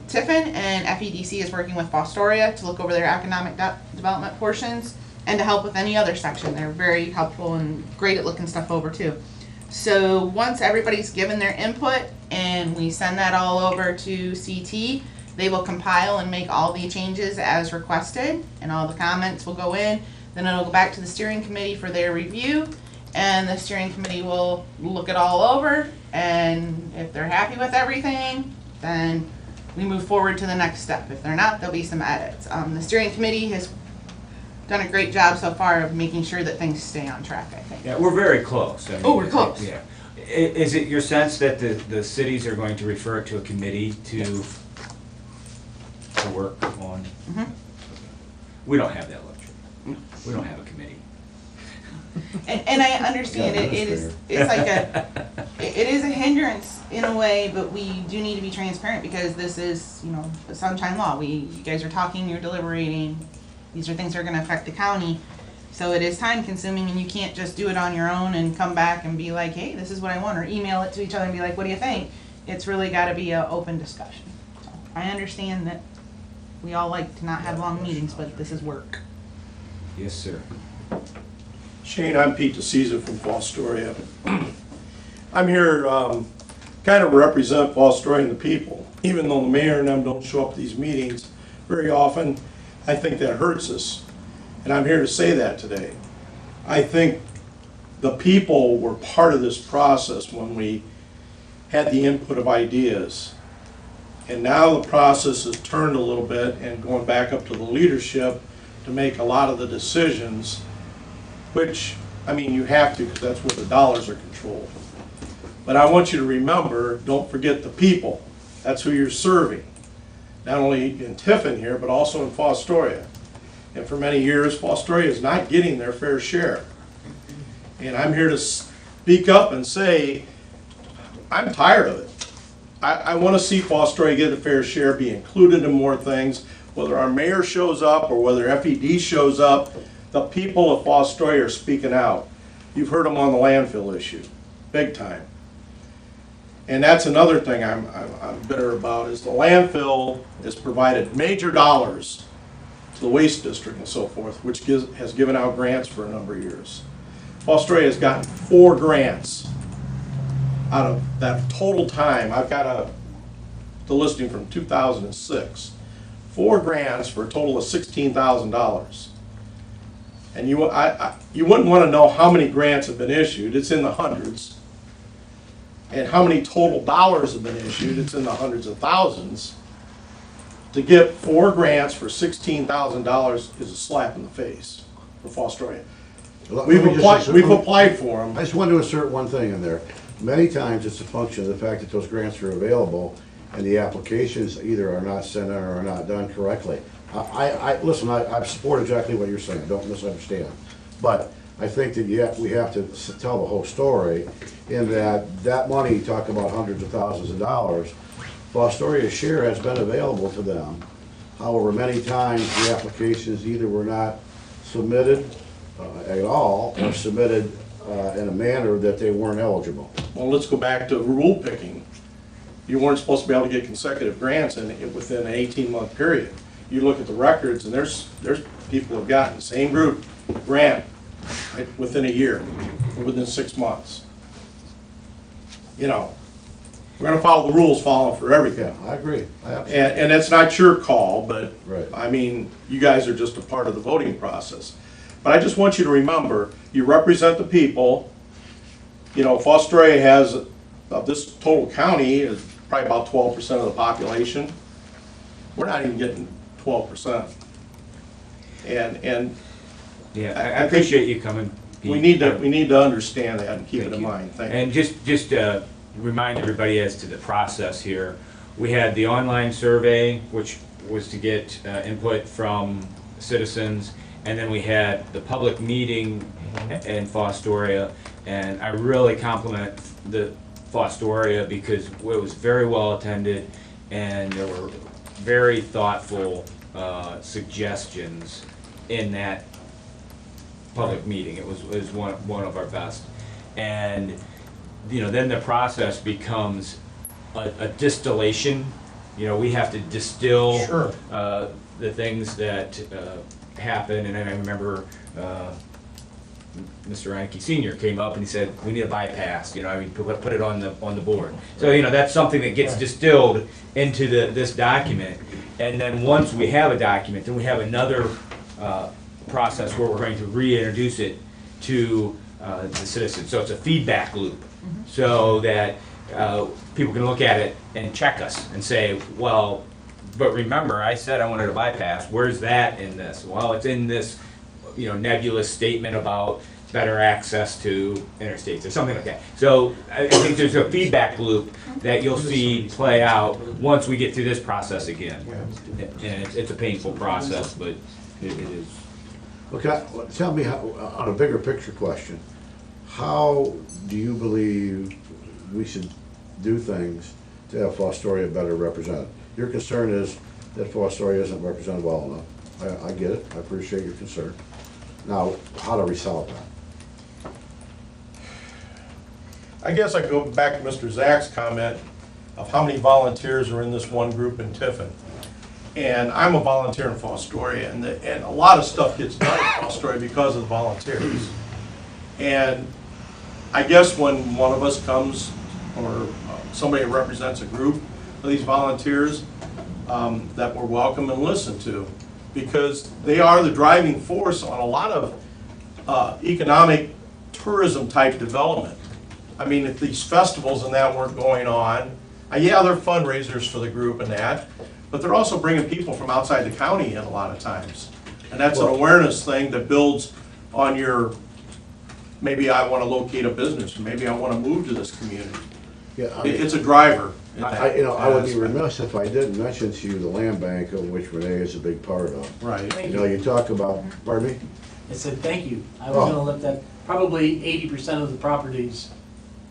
Tiffin, and FEDC is working with Fostoria to look over their economic development portions and to help with any other section. They're very helpful and great at looking stuff over too. So once everybody's given their input and we send that all over to CT, they will compile and make all the changes as requested, and all the comments will go in. Then it'll go back to the steering committee for their review, and the steering committee will look it all over, and if they're happy with everything, then we move forward to the next step. If they're not, there'll be some edits. The steering committee has done a great job so far of making sure that things stay on track, I think. Yeah, we're very close. I mean, Oh, we're close. Yeah. Is it your sense that the cities are going to refer it to a committee to work on? Mhm. We don't have that luxury. We don't have a committee. And I understand Yeah, it that's is, it's like it is a hindrance in a way, but we do need to be transparent because this is, you know, the sunshine law. You guys are talking, you're deliberating. These are things that are gonna affect the county. So it is time consuming, and you can't just do it on your own and come back and be like, hey, this is what I want, or email it to each other and be like, what do you think? It's really gotta be an open discussion. So I understand that we all like to not have long meetings, but this is work. Yes, sir. Shane, I'm Pete DeCesar from Fostoria. I'm here kind of represent Fostoria and the people. Even though the mayor and them don't show up to these meetings very often, I think that hurts us. And I'm here to say that today. I think the people were part of this process when we had the input of ideas. And now the process has turned a little bit and going back up to the leadership to make a lot of the decisions, which, I mean, you have to because that's where the dollars are controlled. But I want you to remember, don't forget the people. That's who you're serving. Not only in Tiffin here, but also in Fostoria. And for many years, Fostoria is not getting their fair share. And I'm here to speak up and say, I'm tired of it. I want to see Fostoria get a fair share, be included in more things. Whether our mayor shows up or whether FED shows up, the people of Fostoria are speaking out. You've heard them on the landfill issue, big time. And that's another thing I'm bitter about, is the landfill has provided major dollars to the waste district and so forth, which has given out grants for a number of years. Fostoria has gotten 4 grants out of that total time. I've got the listing from 2006. 4 grants for a total of $16,000. And you wouldn't want to know how many grants have been issued. It's in the hundreds. And how many total dollars have been issued. It's in the hundreds of thousands. To get 4 grants for $16,000 is a slap in the face for Fostoria. We've applied for them. I just want to insert one thing in there. Many times it's a function of the fact that those grants are available and the applications either are not sent in or are not done correctly. Listen, I support exactly what you're saying, don't misunderstand. But I think that we have to tell the whole story in that money, you talk about hundreds of thousands of dollars, Fostoria's share has been available to them. However, many times the applications either were not submitted at all or submitted in a manner that they weren't eligible. Well, let's go back to rule picking. You weren't supposed to be able to get consecutive grants within an 18-month period. You look at the records, and there's people who have gotten the same group grant right, within a year, or within 6 months. You know, we're going to follow the rules, follow for everything. Yeah, I agree. And that's not your call, but Right. I mean, you guys are just a part of the voting process. But I just want you to remember, you represent the people. You know, Fostoria has, of this total county, is probably about 12% of the population. We're not even getting 12%. And Yeah, I appreciate you coming. Pete. we need to understand that and keep it in you. mind. Thank you. And just remind everybody as to the process here. We had the online survey, which was to get input from citizens, and then we had the public meeting in Fostoria, and I really compliment the Fostoria because it was very well attended and there were very thoughtful suggestions in that public meeting. It was one of our best. And, you know, then the process becomes a distillation. You know, we have to distill Sure. the things that happen. And then I remember Mr. Reinke Senior came up and he said, we need a bypass, you know, I mean, put it on the board. So, you know, that's something that gets distilled into this document. And then once we have a document, then we have another process where we're going to reintroduce it to the citizens. So it's a feedback loop, so that people can look at it and check us and say, well, but remember, I said I wanted a bypass. Where's that in this? Well, it's in this, you know, nebulous statement about better access to interstates or something like that. So I think there's a feedback loop that you'll see play out once we get through this process again. And it's a painful process, but it is. Okay, tell me, how, on a bigger picture question, how do you believe we should do things to have Fostoria better represented? Your concern is that Fostoria isn't represented well enough. I get it, I appreciate your concern. Now, how do we solve that? I guess I go back to Mr. Zach's comment of how many volunteers are in this one group in Tiffin. And I'm a volunteer in Fostoria, and a lot of stuff gets done in Fostoria because of the volunteers. And I guess when one of us comes, or somebody represents a group of these volunteers, that we're welcome and listened to, because they are the driving force on a lot of economic tourism type development. I mean, if these festivals and that weren't going on, yeah, they're fundraisers for the group and that, but they're also bringing people from outside the county in a lot of times. And that's an awareness thing that builds on your, maybe I want to locate a business, or maybe I want to move to this community. Yeah, I mean, It's a driver. in I that would be aspect. remiss if I didn't mention to you the land bank, of which Renee is a big part of. Right. You know, you talk about, pardon me? I said, thank you. I was Oh. gonna let that, probably 80% of the properties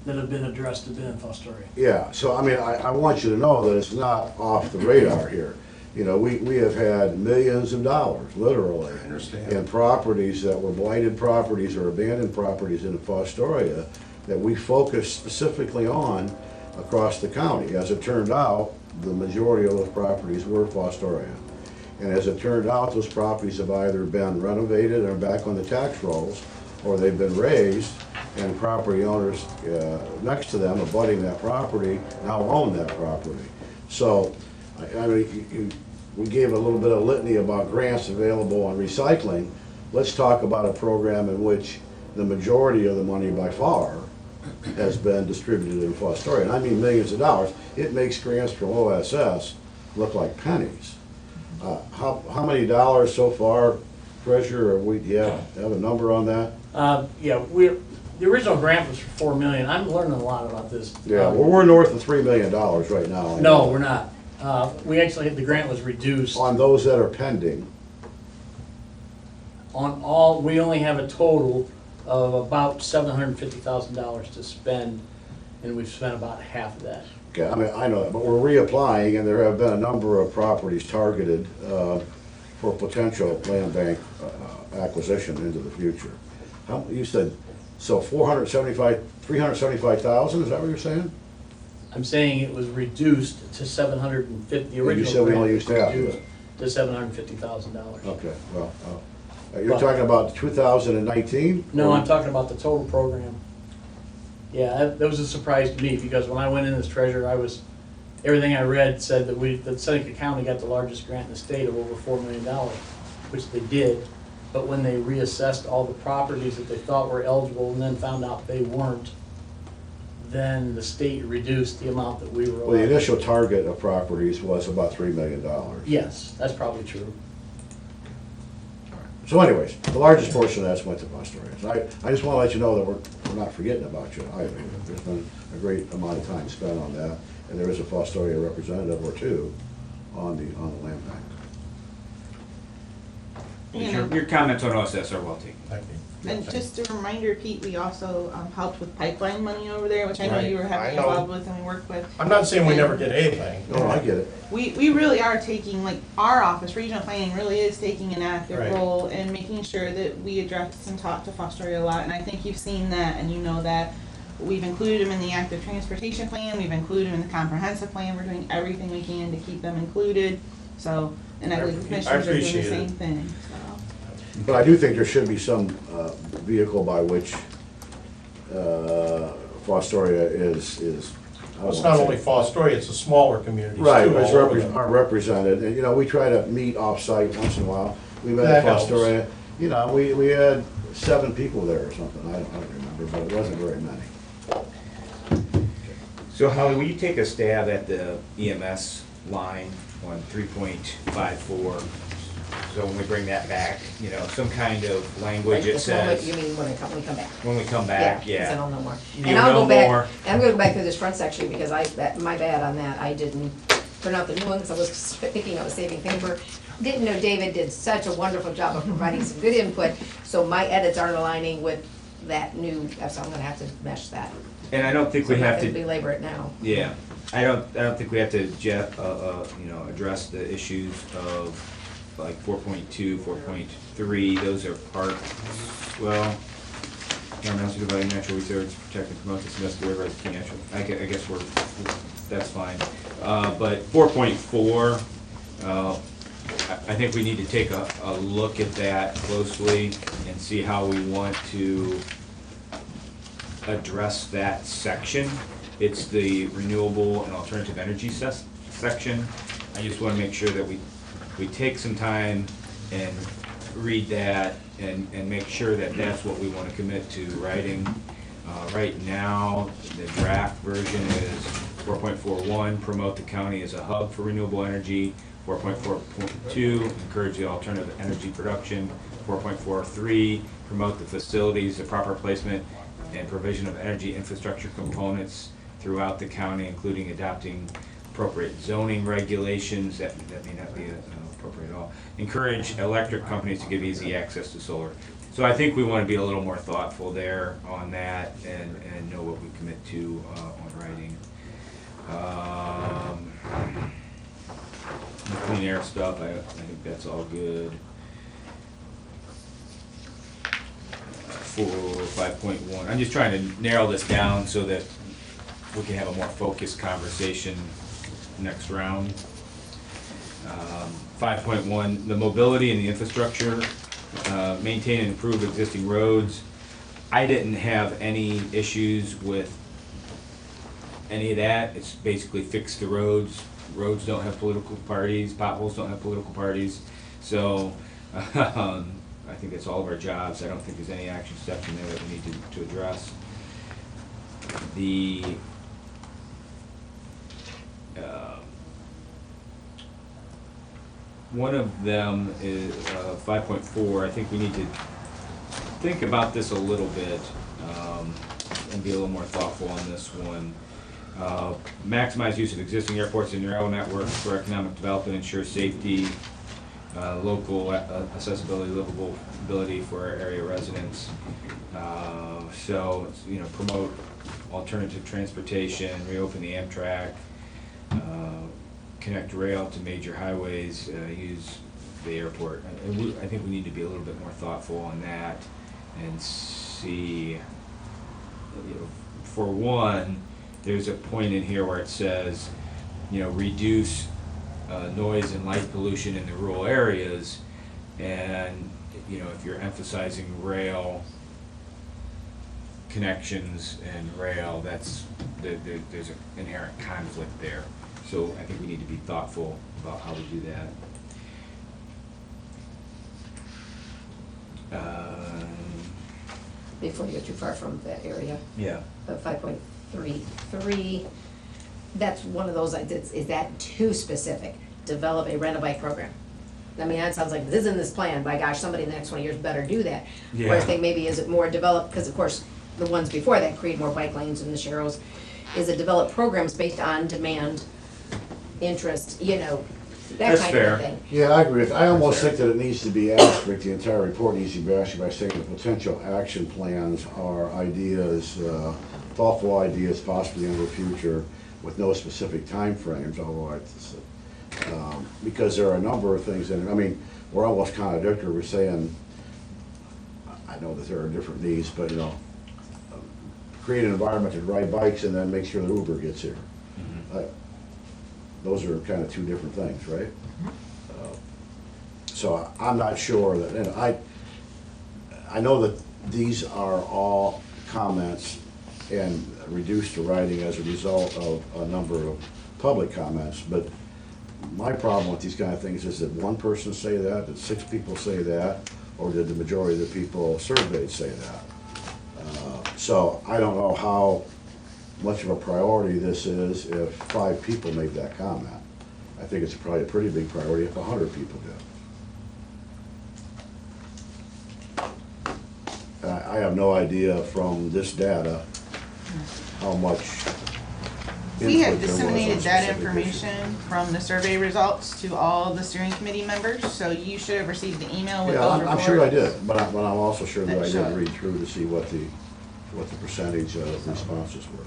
that have been addressed have been in Fostoria. Yeah, so I mean, I want you to know that it's not off the radar here. You know, we have had millions of dollars, literally, I understand. in properties that were blighted properties or abandoned properties in Fostoria that we focused specifically on across the county. As it turned out, the majority of those properties were Fostoria. And as it turned out, those properties have either been renovated or back on the tax rolls, or they've been raised, and property owners next to them abutting that property now own that property. So, I mean, we gave a little bit of litany about grants available on recycling. Let's talk about a program in which the majority of the money by far has been distributed in Fostoria. And I mean millions of dollars. It makes grants from OSS look like pennies. How many dollars so far, Treasurer, do you have a number on that? Yeah, the original grant was for 4 million. I'm learning a lot about this. Yeah, well, we're north of $3 million right now. No, we're not. We actually, the grant was reduced. On those that are pending. On all, we only have a total of about $750,000 to spend, and we've spent about half of that. Okay, I mean, I know that, but we're reapplying, and there have been a number of properties targeted for potential land bank acquisition into the future. You said, so 375,000, is that what you're saying? I'm saying it was reduced to 750, the original You said we only grant used was half of reduced it. to $750,000. Okay, well, you're talking about 2019? No, I'm talking about the total program. Yeah, that was a surprise to me, because when I went in as treasurer, everything I read said that Seneca County got the largest grant in the state of over $4 million, which they did. But when they reassessed all the properties that they thought were eligible and then found out they weren't, then the state reduced the amount that we were Well, the allowed. initial target of properties was about $3 million. Yes, that's probably true. So anyways, the largest portion of that's went to Fostoria. So I just want to let you know that we're not forgetting about you. There's been a great amount of time spent on that, and there is a Fostoria representative or two on the land bank. You know. Your comments on OSS are well taken. Thank you. And just a reminder, Pete, we also helped with pipeline money over there, which I know Right. you were I heavily know. involved with and we worked with. I'm not saying we never get anything. No, I get it. We really are taking, like, our office, regional planning, really is taking an active Right. role in making sure that we address and talk to Fostoria a lot, and I think you've seen that, and you know that. We've included them in the active transportation plan, we've included them in the comprehensive plan, we're doing everything we can to keep them included, so, and I believe the commissioners are doing the appreciate it. same thing, so. But I do think there should be some vehicle by which Fostoria is. I Well, it's don't not wanna only say- Fostoria, it's the smaller communities too. Right, it's all over them. are represented, and, you know, we try to meet off-site once in a while. We met That at helps. Fostoria, you know, we had 7 people there or something, I don't remember, but it wasn't very many. So Holly, will you take a stab at the EMS line on 3.54? So when we bring that back, you know, some kind of language Like that this moment, says, you mean when we come back? when we come back, 'Cause I yeah. don't know more. You And I'll know go back, more. and I'm gonna go back through this front section because my bad on that, I didn't print out the new one because I was thinking I was saving paper. Didn't know David did such a wonderful job of providing some good input, so my edits aren't aligning with that new, so I'm gonna have to mesh that. And I don't think So we I'm not have gonna to, belabor it now. yeah, I don't think we have to address the issues of like 4.2, 4.3, those are part, well, environmental supervising natural reserves, protect and promote the domestic river as natural, I guess that's fine. But 4.4, I think we need to take a look at that closely and see how we want to address that section. It's the renewable and alternative energy section. I just want to make sure that we take some time and read that and make sure that that's what we want to commit to writing. Right now, the draft version is 4.41, promote the county as a hub for renewable energy. 4.4.2, encourage the alternative energy production. 4.43, promote the facilities, the proper placement and provision of energy infrastructure components throughout the county, including adopting appropriate zoning regulations. That may not be appropriate at all. Encourage electric companies to give easy access to solar. So I think we want to be a little more thoughtful there on that and know what we commit to on writing. The clean air stuff, I think that's all good. For 5.1, I'm just trying to narrow this down so that we can have a more focused conversation next round. 5.1, the mobility and the infrastructure, maintain and improve existing roads. I didn't have any issues with any of that. It's basically fix the roads. Roads don't have political parties, potholes don't have political parties. So I think it's all of our jobs. I don't think there's any action steps in there that we need to address. The one of them is 5.4. I think we need to think about this a little bit and be a little more thoughtful on this one. Maximize use of existing airports and rail networks for economic development, ensure safety, local accessibility, livability for our area residents. So, promote alternative transportation, reopen the Amtrak, connect rail to major highways, use the airport. I think we need to be a little bit more thoughtful on that and see, for one, there's a point in here where it says, reduce noise and light pollution in the rural areas, and if you're emphasizing rail connections and rail, there's an inherent conflict there. So I think we need to be thoughtful about how we do that. Before you go too far from that area. Yeah. 5.33, that's one of those, is that too specific? Develop a rent-a-bike program. I mean, that sounds like this is in this plan, by gosh, somebody in the next 20 years better do that. Yeah. Or I think maybe is it more developed, because of course, the ones before that create more bike lanes and the Sharrows, is it develop programs based on demand, interest, that That's kind fair. of a thing. Yeah, I agree with, I almost think that it needs to be asterisked, the entire report needs to be asterisked by saying the potential action plans are ideas, thoughtful ideas possibly in the future with no specific timeframes, although it's, because there are a number of things in it, I mean, we're almost contradictory, we're saying, I know that there are different needs, but, you know, create an environment to ride bikes and then make sure the Uber gets here. Those are kind of two different things, right? So I'm not sure that, and I know that these are all comments and reduced to writing as a result of a number of public comments, but my problem with these kind of things is that one person say that, did 6 people say that, or did the majority of the people surveyed say that? So I don't know how much of a priority this is if 5 people make that comment. I think it's probably a pretty big priority if 100 people do. I have no idea from this data how much We have input there was on disseminated that specific information from the survey results to all the steering committee members, so you should have received the email with Yeah, those I'm reports. sure I did, but I'm also sure that I That did show. read through to see what the percentage of responses were.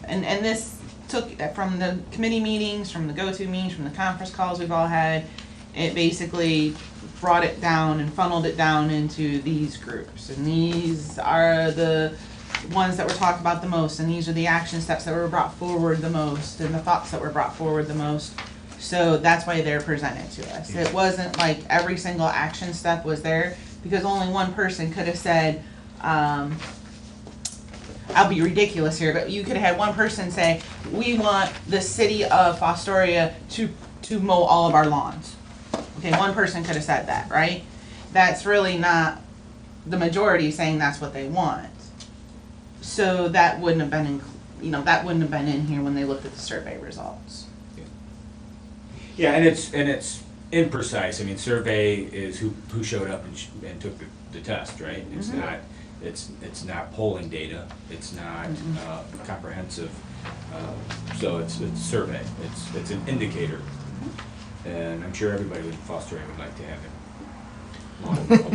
And this took, from the committee meetings, from the go-to meetings, from the conference calls we've all had, it basically brought it down and funneled it down into these groups. And these are the ones that were talked about the most, and these are the action steps that were brought forward the most, and the thoughts that were brought forward the most. So that's why they're presented to us. It wasn't like every single action step was there, because only one person could have said, I'll be ridiculous here, but you could have had one person say, we want the city of Fostoria to mow all of our lawns. Okay, one person could have said that, right? That's really not the majority saying that's what they want. So that wouldn't have been, that wouldn't have been in here when they looked at the survey results. Yeah, and it's imprecise. I mean, survey is who showed up and took the test, right? It's not not polling data. It's not comprehensive. So it's survey. It's an indicator, and I'm sure everybody in Fostoria would like to have it.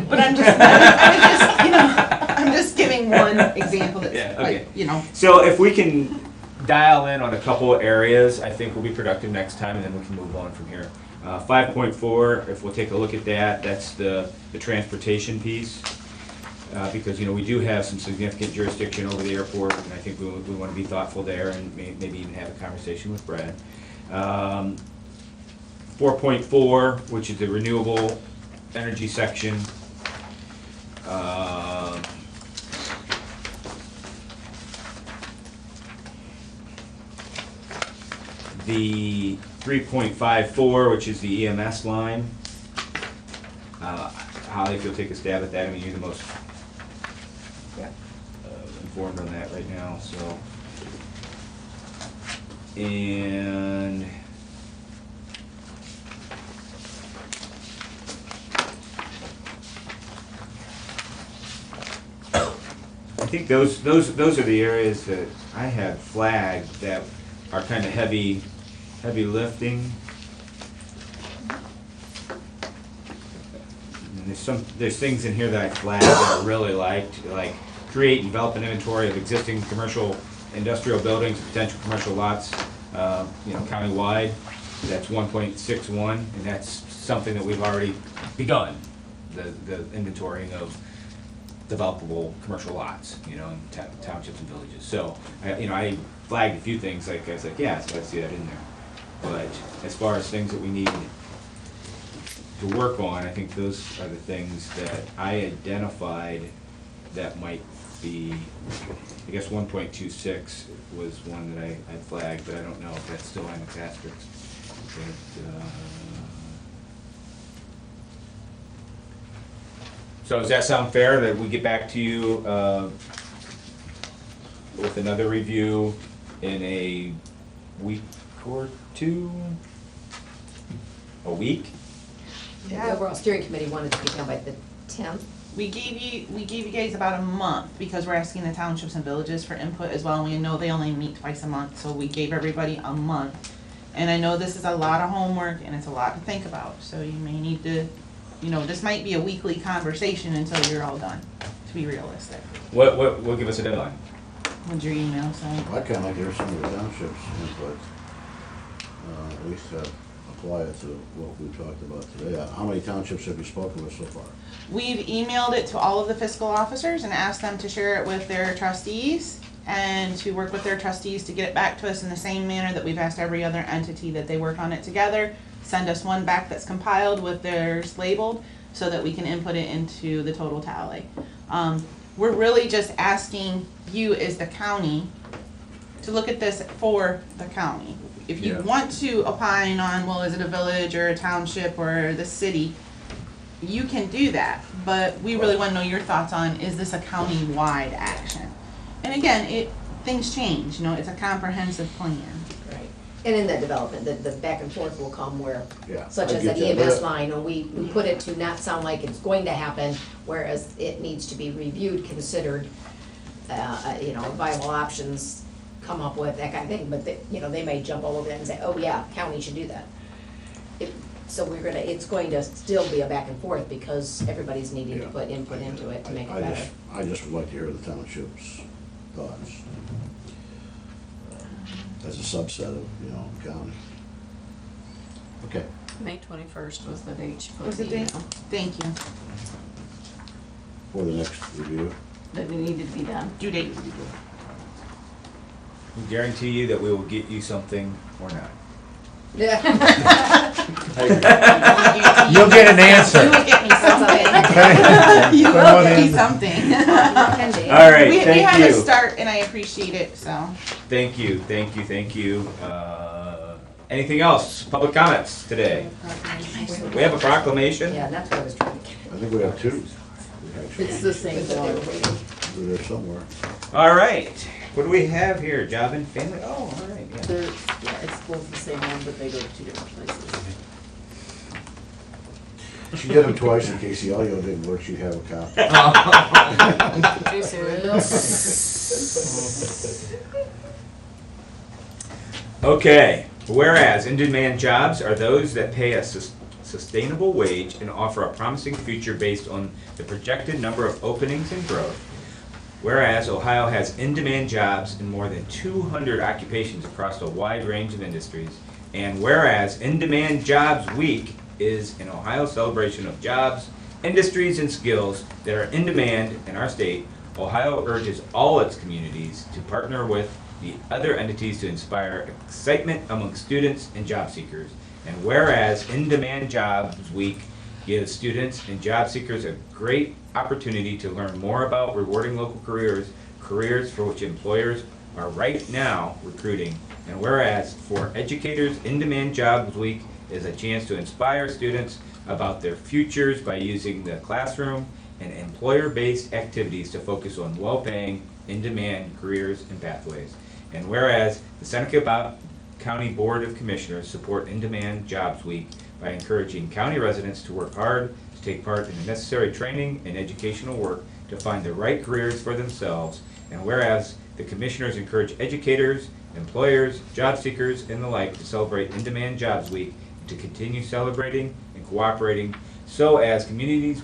But I'm just giving one example that's Yeah, okay. like, So if we can dial in on a couple of areas, I think we'll be productive next time, and then we can move on from here. 5.4, if we'll take a look at that, that's the transportation piece. Because, we do have some significant jurisdiction over the airport, and I think we want to be thoughtful there and maybe even have a conversation with Brad. 4.4, which is the renewable energy section. The 3.54, which is the EMS line. Holly, if you'll take a stab at that, I mean, you're the most informed on that right now, so. And I think those are the areas that I had flagged that are kind of heavy lifting. And there's things in here that I flagged that I really liked, like create and develop an inventory of existing commercial industrial buildings, potential commercial lots, countywide. That's 1.61, and that's something that we've already begun, the inventorying of developable commercial lots, in townships and villages. So, I flagged a few things, like I was like, yeah, so I see that in there. But as far as things that we need to work on, I think those are the things that I identified that might be, I guess 1.26 was one that I flagged, but I don't know if that's still on its asterisk. But, so does that sound fair, that we get back to you with another review in a week or two? A week? The overall steering committee wanted to be done by the 10th. We gave you guys about a month because we're asking the townships and villages for input as well. And we know they only meet twice a month, so we gave everybody a month. And I know this is a lot of homework and it's a lot to think about, so you may need to, this might be a weekly conversation until you're all done, to be realistic. What give us a deadline? What's your email say? I kinda like to hear some of the townships input, at least apply it to what we talked about today. How many townships have you spoken with so far? We've emailed it to all of the fiscal officers and asked them to share it with their trustees and to work with their trustees to get it back to us in the same manner that we've asked every other entity that they work on it together. Send us one back that's compiled with theirs labeled so that we can input it into the total tally. We're really just asking you as the county to look at this for the county. If you Yeah. want to opine on, well, is it a village or a township or the city, you can do that, but we really want to know your thoughts on, is this a county-wide action? And again, things change, it's a comprehensive plan. Right. And in that development, the back and forth will come where, Yeah, such I as get that that. EMS line, and we put it to not sound like it's going to happen, whereas it needs to be reviewed, considered, viable options, come up with, that kind of thing, but they may jump all over that and say, oh yeah, county should do that. So it's going to still be a back and forth because everybody's needing to Yeah. put input into it to make it I better. I just would like to hear the township's thoughts. As a subset of, county. Okay. May 21st was the date she put What's in the the date? email, Thank you. For the next review. that we needed to be done. Due date. We guarantee you that we will get you something or not. Yeah. You'll get an answer. You will get me something. Okay. You Come will on get me in. something. All right, We thank had a you. start and I appreciate it, so. Thank you. Anything else? Public comments today? We have a proclamation. Yeah, that's what I was trying to get. I think we have two. It's the same one. They're there somewhere. All right. What do we have here? Job and family? Oh, all right, yeah. It's both the same one, but they go to two different places. She did them twice in case the audio didn't work, she'd have a copy. Are you serious? Okay. Whereas in-demand jobs are those that pay a sustainable wage and offer a promising future based on the projected number of openings and growth. Whereas Ohio has in-demand jobs in more than 200 occupations across a wide range of industries. And whereas In-Demand Jobs Week is an Ohio celebration of jobs, industries, and skills that are in demand in our state, Ohio urges all its communities to partner with the other entities to inspire excitement among students and job seekers. And whereas In-Demand Jobs Week gives students and job seekers a great opportunity to learn more about rewarding local careers for which employers are right now recruiting. And whereas for educators, In-Demand Jobs Week is a chance to inspire students about their futures by using the classroom and employer-based activities to focus on well-paying, in-demand careers and pathways. And whereas the Seneca County Board of Commissioners support In-Demand Jobs Week by encouraging county residents to work hard, to take part in the necessary training and educational work to find the right careers for themselves. And whereas the commissioners encourage educators, employers, job seekers, and the like to celebrate In-Demand Jobs Week and to continue celebrating and cooperating so as communities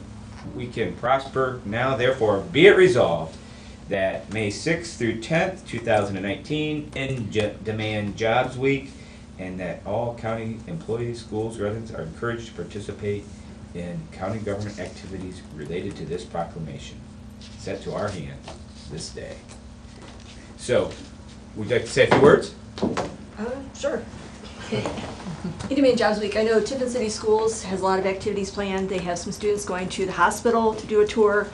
we can prosper. Now therefore be it resolved that May 6th through 10th, 2019, In-Demand Jobs Week, and that all county employees, schools, residents are encouraged to participate in county government activities related to this proclamation set to our hands this day. So, would you like to say a few words? Sure. In-Demand Jobs Week, I know Tiffin City Schools has a lot of activities planned. They have some students going to the hospital to do a tour.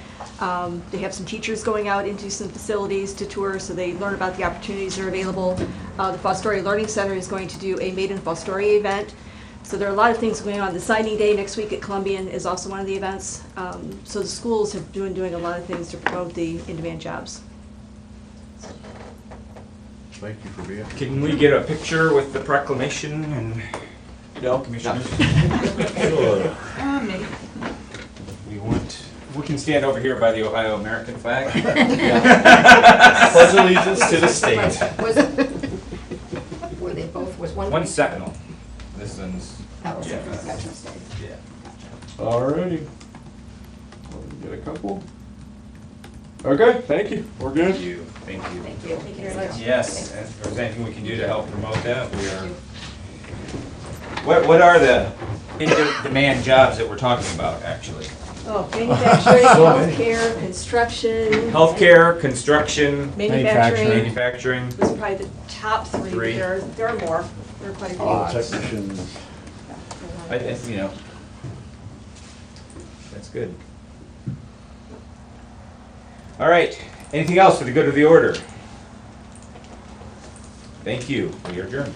They have some teachers going out into some facilities to tour, so they learn about the opportunities that are available. The Fostoria Learning Center is going to do a Made in Fostoria event. So there are a lot of things going on. The signing day next week at Columbian is also one of the events. So the schools have been doing a lot of things to promote the in-demand jobs. Thank you for being here. Can we get a picture with the proclamation and commissioners? Sure. Maybe. We can stand over here by the Ohio American flag. Pledge allegiance to the state. Were they both, was one One's Sentinel. This one's, Oh, yeah. gotcha. Yeah. Alrighty. Get a couple. Okay, thank you. We're good. Thank you. Thank you. Thank you. Thank you very much. Yes, and if there's anything we can do to help promote that, we are. What are the in-demand jobs that we're talking about, actually? Oh, manufacturing, healthcare, construction. Healthcare, construction, Manufacturing manufacturing. was probably the top three, Three. but there are more. There are quite a few. Technicians. You know, that's good. All right, anything else for the good of the order? Thank you, we are adjourned.